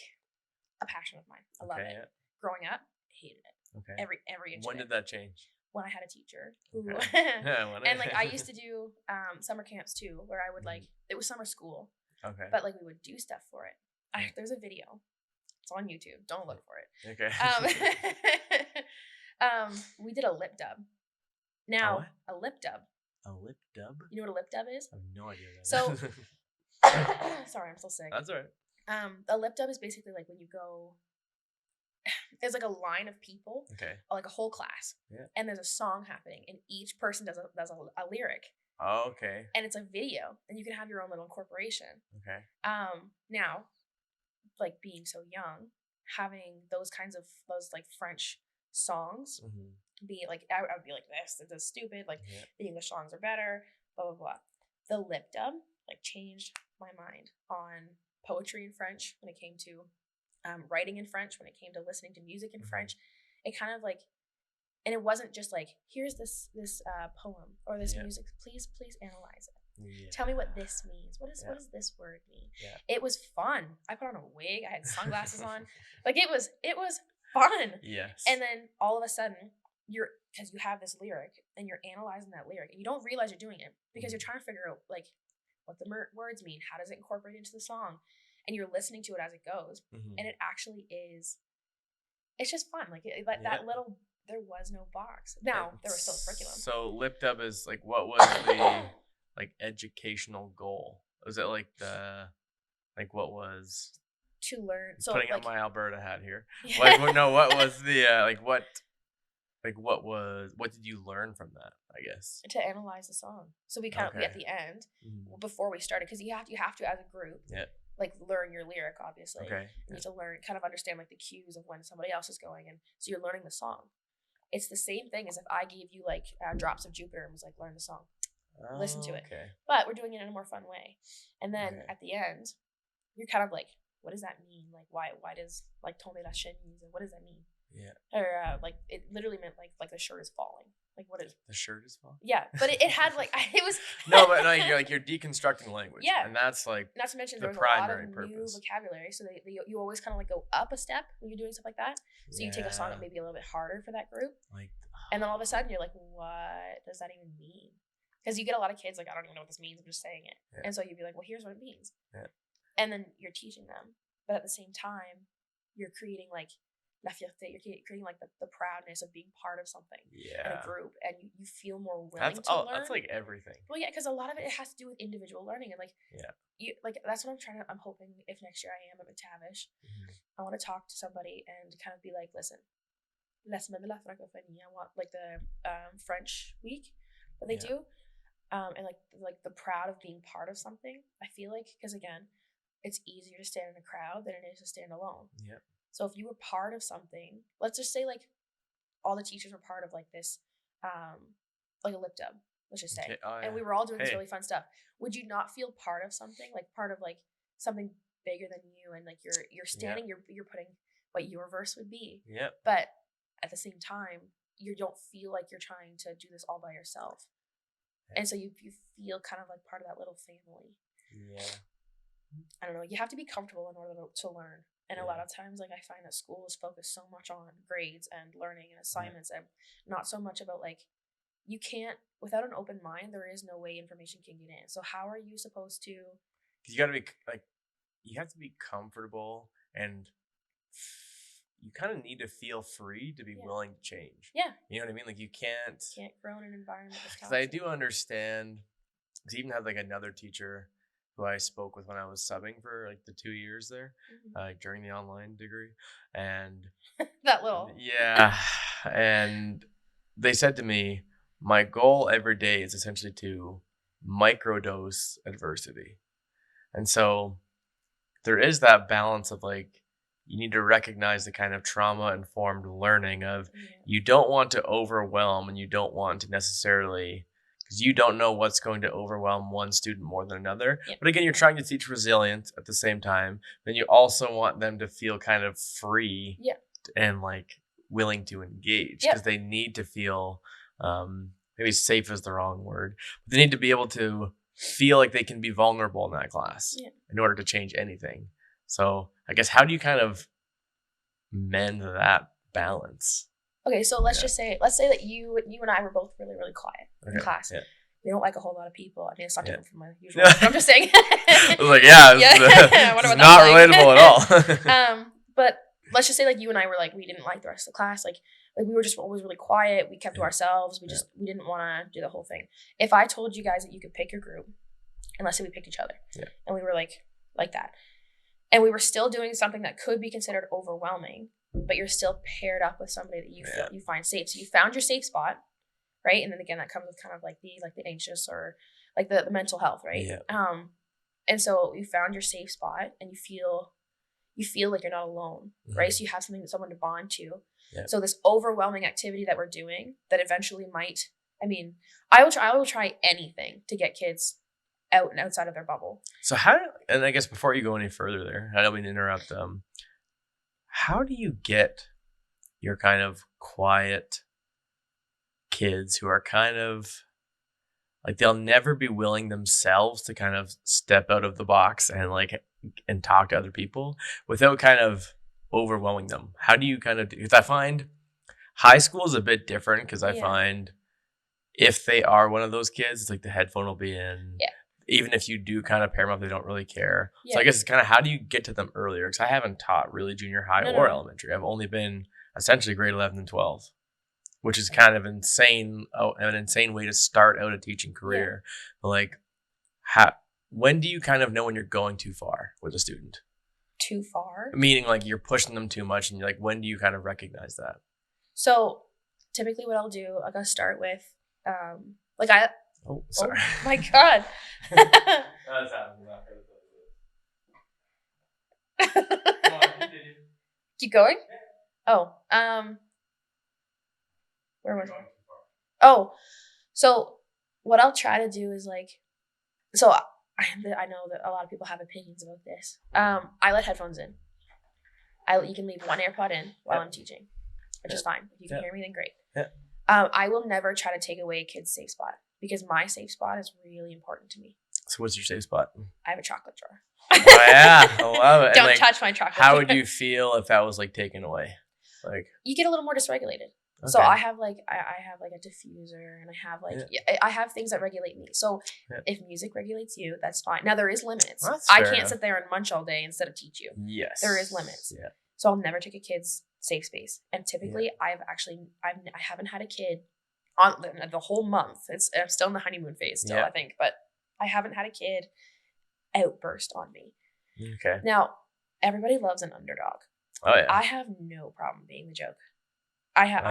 a passion of mine. I love it. Yeah. Growing up, hated it. Okay. Every inch. When did that change? When I had a teacher who, and like I used to do summer camps too, where I would like it was summer school. Okay. But like we would do stuff for it. There's a video. It's on YouTube. Don't look for it. Okay. We did a lip dub. Now a lip dub. A lip dub? You know what a lip dub is? I have no idea. So, sorry, I'm still sick. That's all right. A lip dub is basically like when you go. There's like a line of people, Okay. like a whole class, and there's a song happening, and each person does a lyric. Oh, okay. And it's a video, and you can have your own little incorporation. Okay. Now, like being so young, having those like French songs, be like I would be like this is stupid. Like the English songs are better. Blah blah blah. The lip dub like changed my mind on poetry in French when it came to writing in French, when it came to listening to music in French. It kind of like, and it wasn't just like, here's this poem or this music, please analyze it. Tell me what this means. What does this word mean? It was fun. I put on a wig, I had sunglasses on. Like it was fun. Yes. And then all of a sudden because you have this lyric and you're analyzing that lyric and you don't realize you're doing it because you're trying to figure out like what the words mean, how does it incorporate into the song, and you're listening to it as it goes, and it actually is. It's just fun. Like that little. There was no box. Now there was still a curriculum. So lip dub is like, what was the like educational goal? Was it like what was to learn? So putting like, on my Alberta hat here. Like what was the what did you learn from that? I guess to analyze the song. So we kind of at the end before we started, because you have to as a group. Like learn your lyric, obviously. Okay. You need to learn, kind of understand like the cues of when somebody else is going, and so you're learning the song. It's the same thing as if I gave you like Drops of Jupiter and was like, learn the song, listen to it. Okay. But we're doing it in a more fun way. And then at the end, you're kind of like, what does that mean? Like why does like tomber la chemise, and what does that mean? Yeah. Or like it literally meant like the shirt is falling. Like what is the shirt is falling? Yeah, but it had like it was no, but no, you're deconstructing language. Yeah, and that's like not to mention the there was primary a lot of purpose. New vocabulary, so you always kind of like go up a step when you're doing stuff like that. So you take a song that may be a little bit harder for that group, like, and then all of a sudden you're like, what does that even mean? Because you get a lot of kids like, I don't even know what this means. I'm just saying it, and so you'd be like, well, here's what it means, and then you're teaching them, but at the same time, you're creating like la fierté. You're creating like the proudness of being part of something in a group, and you feel more willing to learn. That's like everything. Well, yeah, because a lot of it has to do with individual learning, and like you like that's what I'm hoping if next year I am at McTavish, I want to talk to somebody and kind of be like, listen, la semaine de la francophonie. I want like the French week that they do, and like the proud of being part of something. I feel like because again, it's easier to stand in a crowd than it is to stand alone. Yeah. So if you were part of something, let's just say like all the teachers were part of like this, like a lip dub, let's just say, and we were all doing this really fun stuff. Would you not feel part of something, like part of like something bigger than you, and like you're standing, you're putting what your verse would be. Yeah. But at the same time, you don't feel like you're trying to do this all by yourself, and so you feel kind of like part of that little family. Yeah. I don't know. You have to be comfortable in order to learn. And a lot of times, like, I find that school is focused so much on grades and learning and assignments and not so much about, like, you can't, without an open mind, there is no way information can get in. So how are you supposed to? You got to be, like, you have to be comfortable, and you kind of need to feel free to be willing to change. Yeah. You know what I mean? Like, you can't grow in an environment that's toxic. Because I do understand, because I even had, like, another teacher who I spoke with when I was subbing for like the 2 years there, during the online degree, and that little and they said to me, my goal every day is essentially to microdose adversity, and so there is that balance of like you need to recognize the kind of trauma informed learning of you don't want to overwhelm, and you don't want to necessarily. Because you don't know what's going to overwhelm one student more than another. Yep. But again, you're trying to teach resilience at the same time. Then you also want them to feel kind of free and like willing to engage, because they need to feel, maybe safe is the wrong word, but they need to be able to feel like they can be vulnerable in that class in order to change anything. So I guess how do you kind of mend that balance? Okay, so let's say that you and I were both really, really quiet in class. Yeah. We don't like a whole lot of people. I mean, it's not different from my usual life, I'm just saying. I was like, it's not relatable at all. But let's just say like you and I were like, we didn't like the rest of the class. Like we were just always really quiet. We kept to ourselves. We didn't want to do the whole thing. If I told you guys that you could pick your group, and let's say we picked each other, and we were like that, and we were still doing something that could be considered overwhelming, but you're still paired up with somebody that you feel Yeah. you find safe. So you found your safe spot, right? And then again, that comes with kind of like the anxious or like the mental health, right? Yeah. And so you found your safe spot, and you feel like you're not alone, right? So you have someone to bond to. Yeah. So this overwhelming activity that we're doing that eventually might, I mean, I will try anything to get kids out and outside of their bubble. So and I guess before you go any further there, I don't mean to interrupt. How do you get your kind of quiet kids who are kind of like they'll never be willing themselves to kind of step out of the box and talk to other people without kind of overwhelming them? How do you kind of because I find high school is a bit different because I Yeah. find if they are one of those kids, it's like the headphone will be in. Yeah. Even if you do kind of pair them up, they don't really care. Yeah. So I guess it's kind of how do you get to them earlier? Because I haven't taught really junior high or elementary. I've only been essentially grade 11 and 12, which is kind of insane. An insane way to start out a teaching career. But like, when do you kind of know when you're going too far with a student? Too far? Meaning like you're pushing them too much, and you're like, when do you kind of recognize that? So typically, what I'll do, I'm gonna start with, Oh, sorry. Oh my god. That's happening. Keep going? Oh, where was I? Oh, so what I'll try to do is so I know that a lot of people have opinions about this. I let headphones in. You can leave one AirPod in while I'm teaching, which is fine. If you can hear me, then great. Yeah. I will never try to take away a kid's safe spot because my safe spot is really important to me. So what's your safe spot? I have a chocolate drawer. Oh yeah, I love it. Don't touch my chocolate. How would you feel if that was like taken away? Like you get a little more dysregulated. Okay. So I have I have like a diffuser, and I have I have things that regulate me. So if music regulates you, that's fine. Now there is limits. I can't sit there and munch all day instead of teach you. Yes, there is limits. Yeah. So I'll never take a kid's safe space. And typically, I haven't had a kid on the whole month. I'm still in the honeymoon phase still, I think, but I haven't had a kid outburst on me. Okay. Now everybody loves an underdog. Oh yeah. I have no problem being the joke. I have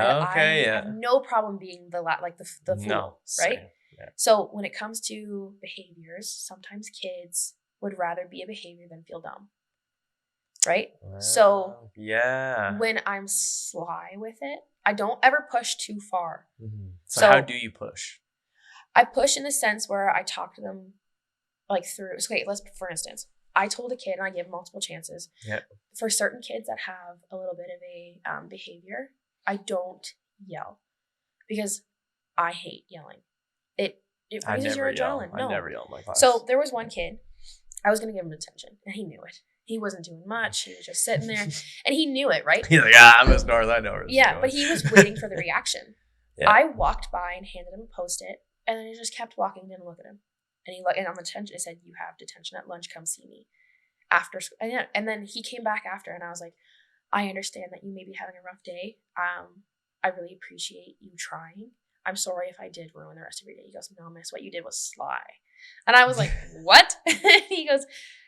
no problem being the fool, right? Yeah. So when it comes to behaviors, sometimes kids would rather be a behavior than feel dumb, right? So when I'm sly with it, I don't ever push too far. Mm-hmm. So how do you push? I push in the sense where I talk to them through. So, okay, for instance, I told a kid, and I give multiple chances. Yep. For certain kids that have a little bit of a behavior, I don't yell because I hate yelling. It raises your adrenaline. No. I never yell in my class. So there was one kid, I was going to give him attention, and he knew it. He wasn't doing much. He was just sitting there, and he knew it, right? He's like, I'm Miss North. I know her. Yeah, but he was waiting for the reaction. Yeah. I walked by and handed him a Post-it, and then he just kept walking, didn't look at him. And on attention, it said, "You have detention at lunch. Come see me after school." And then he came back after, and I was like, "I understand that you may be having a rough day. I really appreciate you trying. I'm sorry if I did ruin the rest of your day." He goes, "No, miss, what you did was sly." And I was like, "What?"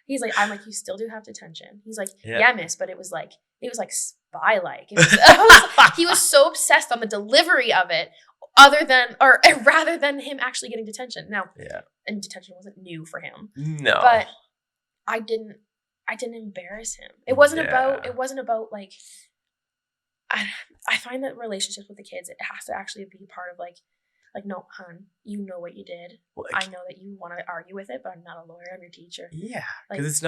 He's like, "I'm like, you still do have detention." He's like, "Yeah, miss, but it was like spy-like." He was so obsessed on the delivery of it, rather than him actually getting detention. Now, and detention wasn't new for him. No, but I didn't embarrass him. It wasn't about like. I find that relationships with the kids, it has to actually be part of like, no, hun, you know what you did. I know that you want to argue with it, but I'm not a lawyer. I'm your teacher. Yeah, because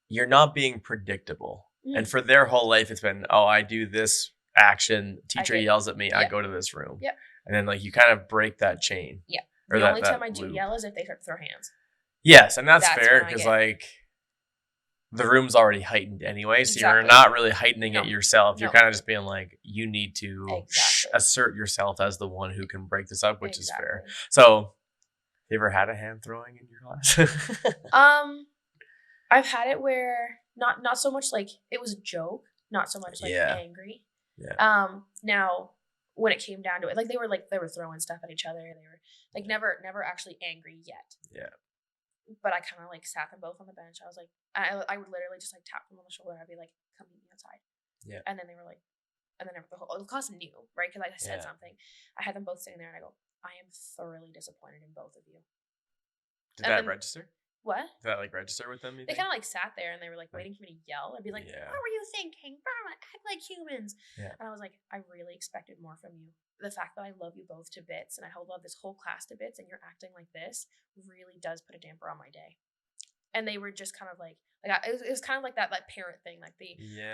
you're not being predictable. And for their whole life, it's been, I do this action. Teacher yells at me. I go to this room. Yep. And then you kind of break that chain. Yeah. The only time I do yell is if they start to throw hands. Yes, and that's fair because the room's already heightened anyway, so you're not really heightening it yourself. You're kind of just being like, you need to assert yourself as the one who can break this up, which is fair. So, have you ever had a hand throwing in your class? I've had it where not so much like it was a joke, not so much angry. Yeah. Now when it came down to it, they were throwing stuff at each other. They were never actually angry yet. Yeah. But I kind of sat them both on the bench. I was like, I would literally just like tap them on the shoulder. I'd be like, "Come meet me outside." Yeah. And then they were like, and then the whole class knew, right? Because I said something. I had them both sitting there, and I go, "I am thoroughly disappointed in both of you." Did And that then register? what? Did that like register with them? You They think? kind of like sat there and they were like waiting for me to yell. I'd be like, Yeah. "What were you thinking? Act like humans." Yeah. And I was like, "I really expected more from you. The fact that I love you both to bits and I love this whole class to bits, and you're acting like this really does put a damper on my day." And they were just kind of like it was kind of like that parent thing, like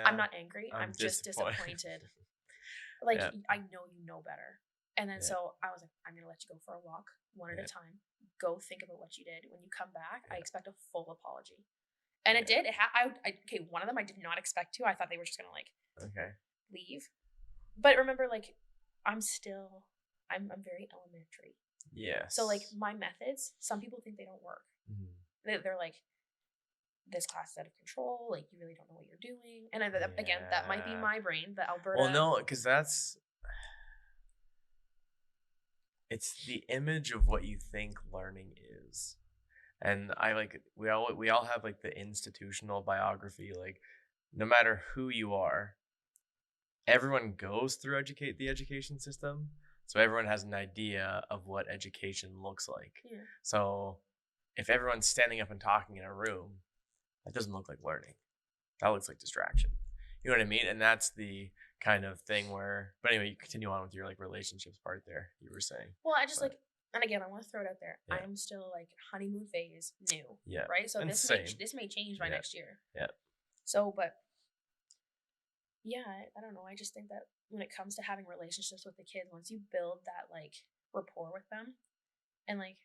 I'm not angry, I'm just disappointed. Like, Yeah. I know you know better. And then Yeah. so I was like, I'm gonna let you go for a walk one at a time. Go think about what you did. When you come back, I expect a full apology. And it did. Okay, one of them I did not expect to. I thought they were just gonna like leave. But remember, like, I'm very elementary. Yes. So like my methods, some people think they don't work. They're like, this class is out of control. Like, you really don't know what you're doing. And again, that might be my brain, the Alberta. Well, no, because it's the image of what you think learning is. And we all have like the institutional biography. Like, no matter who you are, everyone goes through the education system. So everyone has an idea of what education looks like. Yeah. So if everyone's standing up and talking in a room, that doesn't look like learning. That looks like distraction. You know what I mean? And that's the kind of thing where, but anyway, you continue on with your like relationships part there, you were saying. Well, and again, I want to throw it out there. Yeah. I'm still like honeymoon phase new. Yeah. Right? So this may change by next year. Yeah. So, but yeah, I don't know. I just think that when it comes to having relationships with the kids, once you build that like rapport with them, and like,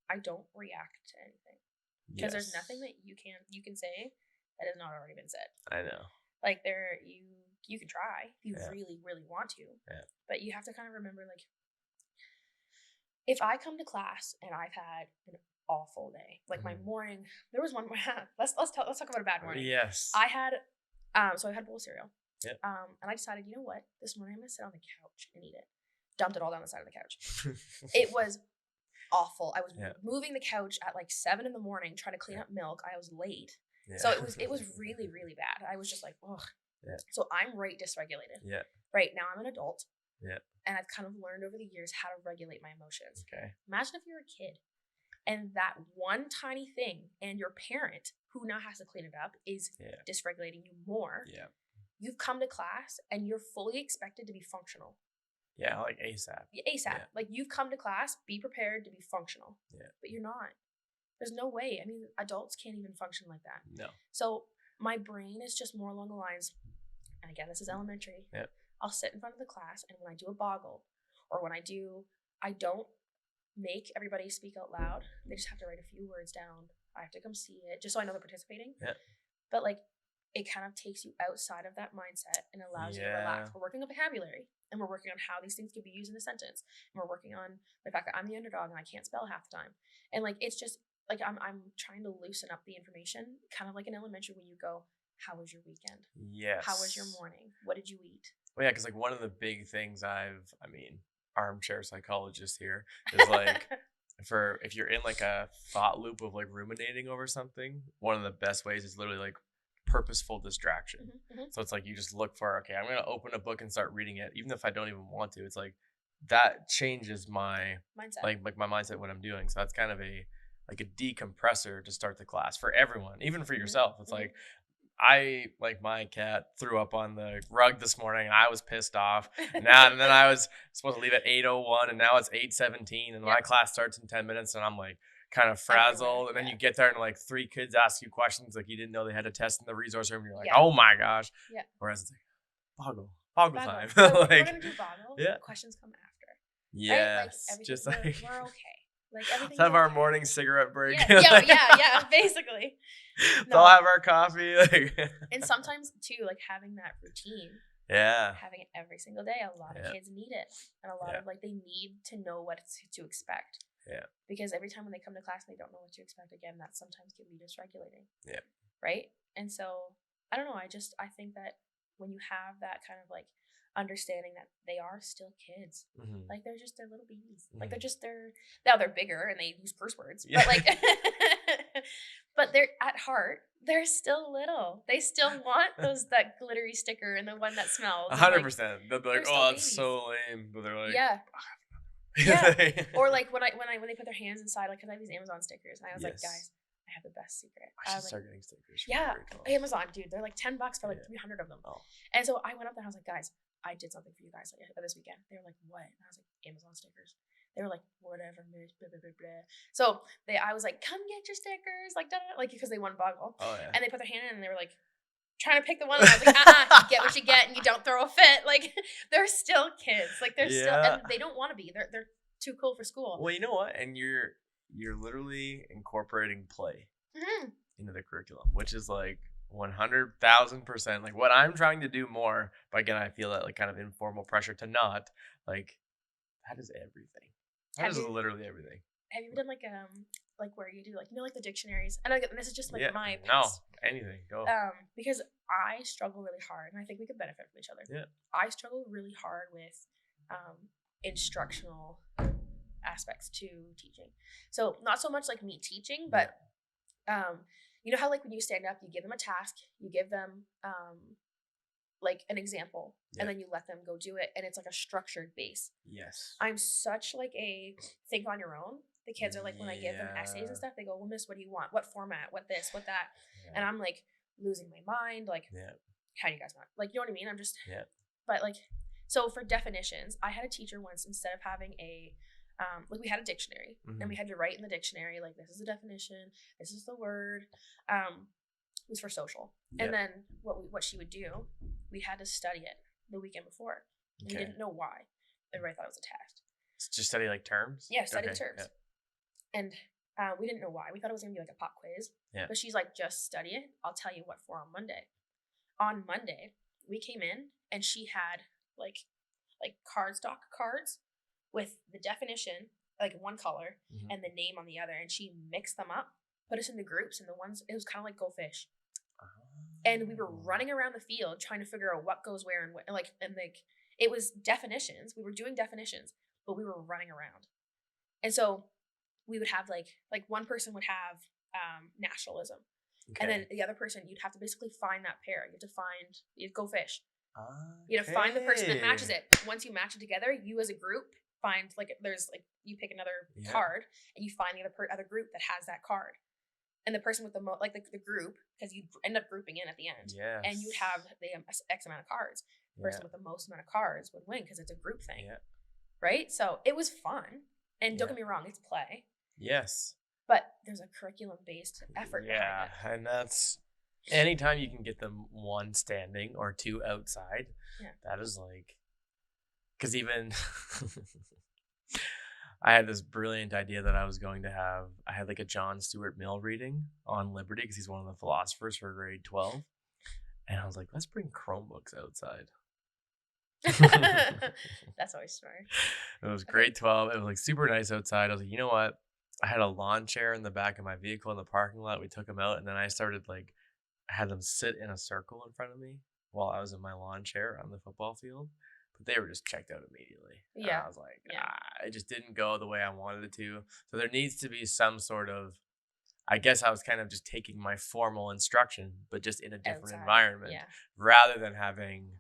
I don't react to anything. Because there's nothing that you can say that has not already been said. I know. Like, you can try if you really, really want to. Yeah. But you have to kind of remember, like, if I come to class and I've had an awful day, like my morning, there was one where let's talk about a bad morning. Yes. I had so I had a bowl of cereal. Yep. And I decided, you know what? This morning I'm gonna sit on the couch and eat it. Dumped it all down the side of the couch. It was awful. I was moving the couch at like 7 a.m, trying to clean up milk. I was late. Yeah. So it was really, really bad. I was just like, ugh. Yeah. So I'm dysregulated. Yeah. Right now I'm an adult. Yeah. And I've kind of learned over the years how to regulate my emotions. Okay. Imagine if you're a kid and that one tiny thing and your parent, who now has to clean it up, is dysregulating you more. Yeah. You've come to class and you're fully expected to be functional. Yeah, like ASAP. ASAP. Yeah. Like, you've come to class, be prepared to be functional. Yeah. But you're not. There's no way. I mean, adults can't even function like that. No. So my brain is just more along the lines, and again, this is elementary. Yeah. I'll sit in front of the class, and when I do a boggle, or when I don't make everybody speak out loud. They just have to write a few words down. I have to come see it, just so I know they're participating. Yeah. But like, it kind of takes you outside of that mindset and allows you to relax. We're working on vocabulary, and we're working on how these things can be used in a sentence. And we're working on the fact that I'm the underdog and I can't spell half the time. And like, it's just like, I'm trying to loosen up the information, kind of like in elementary when you go, how was your weekend? Yes. How was your morning? What did you eat? Well, yeah, because like one of the big things armchair psychologist here is like, if you're in like a thought loop of like ruminating over something, one of the best ways is literally like purposeful distraction. Mm-hmm, mm-hmm. So it's like, you just look for, okay, I'm going to open a book and start reading it, even if I don't even want to. It's like, that changes my mindset, like my mindset, what I'm doing. So that's kind of a decompressor to start the class for everyone, even for yourself. It's like, my cat threw up on the rug this morning and I was pissed off. And then I was supposed to leave at 8:01 and now it's 8:17 and my class starts in 10 minutes and I'm like kind of frazzled. And then you get there and like 3 kids ask you questions like you didn't know they had a test in the resource room and you're like, oh my gosh. Yeah. Whereas it's like boggle time. We're gonna do boggle. Yeah. Questions come after. Yes. Right? Like, just like we're okay. Like, everything's let's have our morning cigarette break. Yeah, basically. No. I'll have our coffee. And sometimes too, like, having that routine. Yeah. Having it every single day. A lot of kids need it. And a lot of they need to know what to expect. Yeah. Because every time when they come to class and they don't know what to expect, again, that sometimes can be dysregulating. Yeah. Right? And so, I don't know, I think that when you have that kind of like understanding that they are still kids, like they're little babies, like they're bigger and they use curse words, but like But they're at heart, they're still little. They still want that glittery sticker and the one that smells and, like, 100%. They'll be like, they're still "Oh, that's babies. so lame," but they're like, Yeah. Yeah. Or, like, when they put their hands inside, like, 'cause I have these Amazon stickers, and I was like, Yes. "Guys, I have the best secret." I I should was like, start getting stickers. From yeah, Great Twelve. Amazon, dude, they're like $10 for like Yeah. 300 of them. Oh. And so I went up there and I was like, "Guys, I did something for you guys like, this weekend." They were like, "What?" And I was like, "Amazon stickers." They were like, "Whatever, bitch, blah, blah, blah, blah." So I was like, "Come get your stickers," like, like, because they won Boggle. Oh yeah. And they put their hand in and they were like, trying to pick the one, and I was like, you get what you get, and you don't throw a fit. Like, they're still kids. Like, they're still, and they don't want to be. They're too cool for school. Well, you know what? And you're literally incorporating play into the curriculum, which is like 100,000%. Like what I'm trying to do more, but again, I feel that like kind of informal pressure to not like that is everything. That is literally everything. Have you done like where you do like like the dictionaries? And this is just like my no past, anything go because I struggle really hard, and I think we could benefit from each other. Yeah, I struggle really hard with instructional aspects to teaching. So not so much like me teaching, but you know how like when you stand up, you give them a task, you give them like an example, and then you let them go do it, and it's like a structured base. Yes. I'm such like a think on your own. The kids are like, when I give them essays and stuff, they go, "Well, Miss, what do you want? What format? What this? What that?" Yeah. And I'm like losing my mind. Like, how do you guys want? Like, you know what I mean? I'm just, but like, so for definitions, I had a teacher once, instead of having a, like we had a dictionary and we had to write in the dictionary, like, this is the definition, this is the word, it was for social. And then what she would do, we had to study it the weekend before. And we didn't know why. Everybody thought it was a test. Just study like terms? Yeah, study the terms. Yeah. And we didn't know why. We thought it was going to be like a pop quiz. Yeah. But she's like, just study it. I'll tell you what for on Monday. On Monday, we came in and she had like cardstock cards with the definition, like one color, and the name on the other. And she mixed them up, put us into groups, and the ones, it was kind of like Go Fish. And we were running around the field trying to figure out what goes where, and it was definitions. We were doing definitions, but we were running around. And so we would have like one person would have nationalism. Okay. And then the other person, you'd have to basically find that pair. You'd Go Fish. You have to find the person that matches it. Once you match it together, you as a group find, like, there's like, you pick another card and you find the other group that has that card. And the person with the most, like the group, because you'd end up grouping in at the end. Yes. And you'd have the X amount of cards. The person with the most amount of cards would win because it's a group thing. Yeah. Right? So it was fun. And don't get me wrong, it's play. Yes. But there's a curriculum-based effort behind it. And that's anytime you can get them one standing or two outside, that is like, because even I had this brilliant idea that I was going to have, I had like a John Stuart Mill reading on liberty because he's one of the philosophers for grade 12. And I was like, let's bring Chromebooks outside. That's always smart. It was grade 12. It was like super nice outside. I was like, you know what? I had a lawn chair in the back of my vehicle in the parking lot. We took them out, and then I started I had them sit in a circle in front of me while I was in my lawn chair on the football field. But they were just checked out immediately. Yeah. And I was like, it just didn't go the way I wanted it to. So there needs to be some sort of, I guess I was kind of just taking my formal instruction, but just in a different environment, rather than having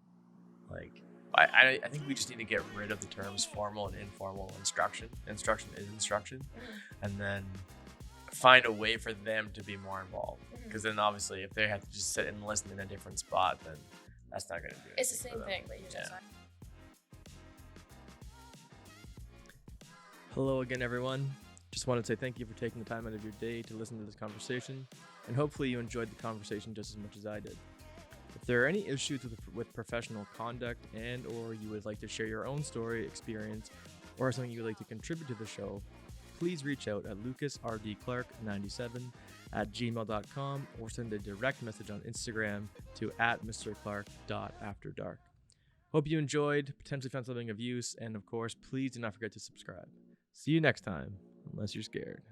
like, I think we just need to get rid of the terms formal and informal instruction. Instruction is instruction. And then find a way for them to be more involved. Because then obviously if they have to just sit and listen in a different spot, then that's not going to do it. It's the same thing, but you just... Hello again, everyone. Just want to say thank you for taking the time out of your day to listen to this conversation, and hopefully you enjoyed the conversation just as much as I did. If there are any issues with professional conduct and or you would like to share your own story, experience, or something you would like to contribute to the show, please reach out at lucasrdclark97@gmail.com or send a direct message on Instagram to @mrclark.afterdark. Hope you enjoyed, potentially found something of use, and of course, please do not forget to subscribe. See you next time, unless you're scared.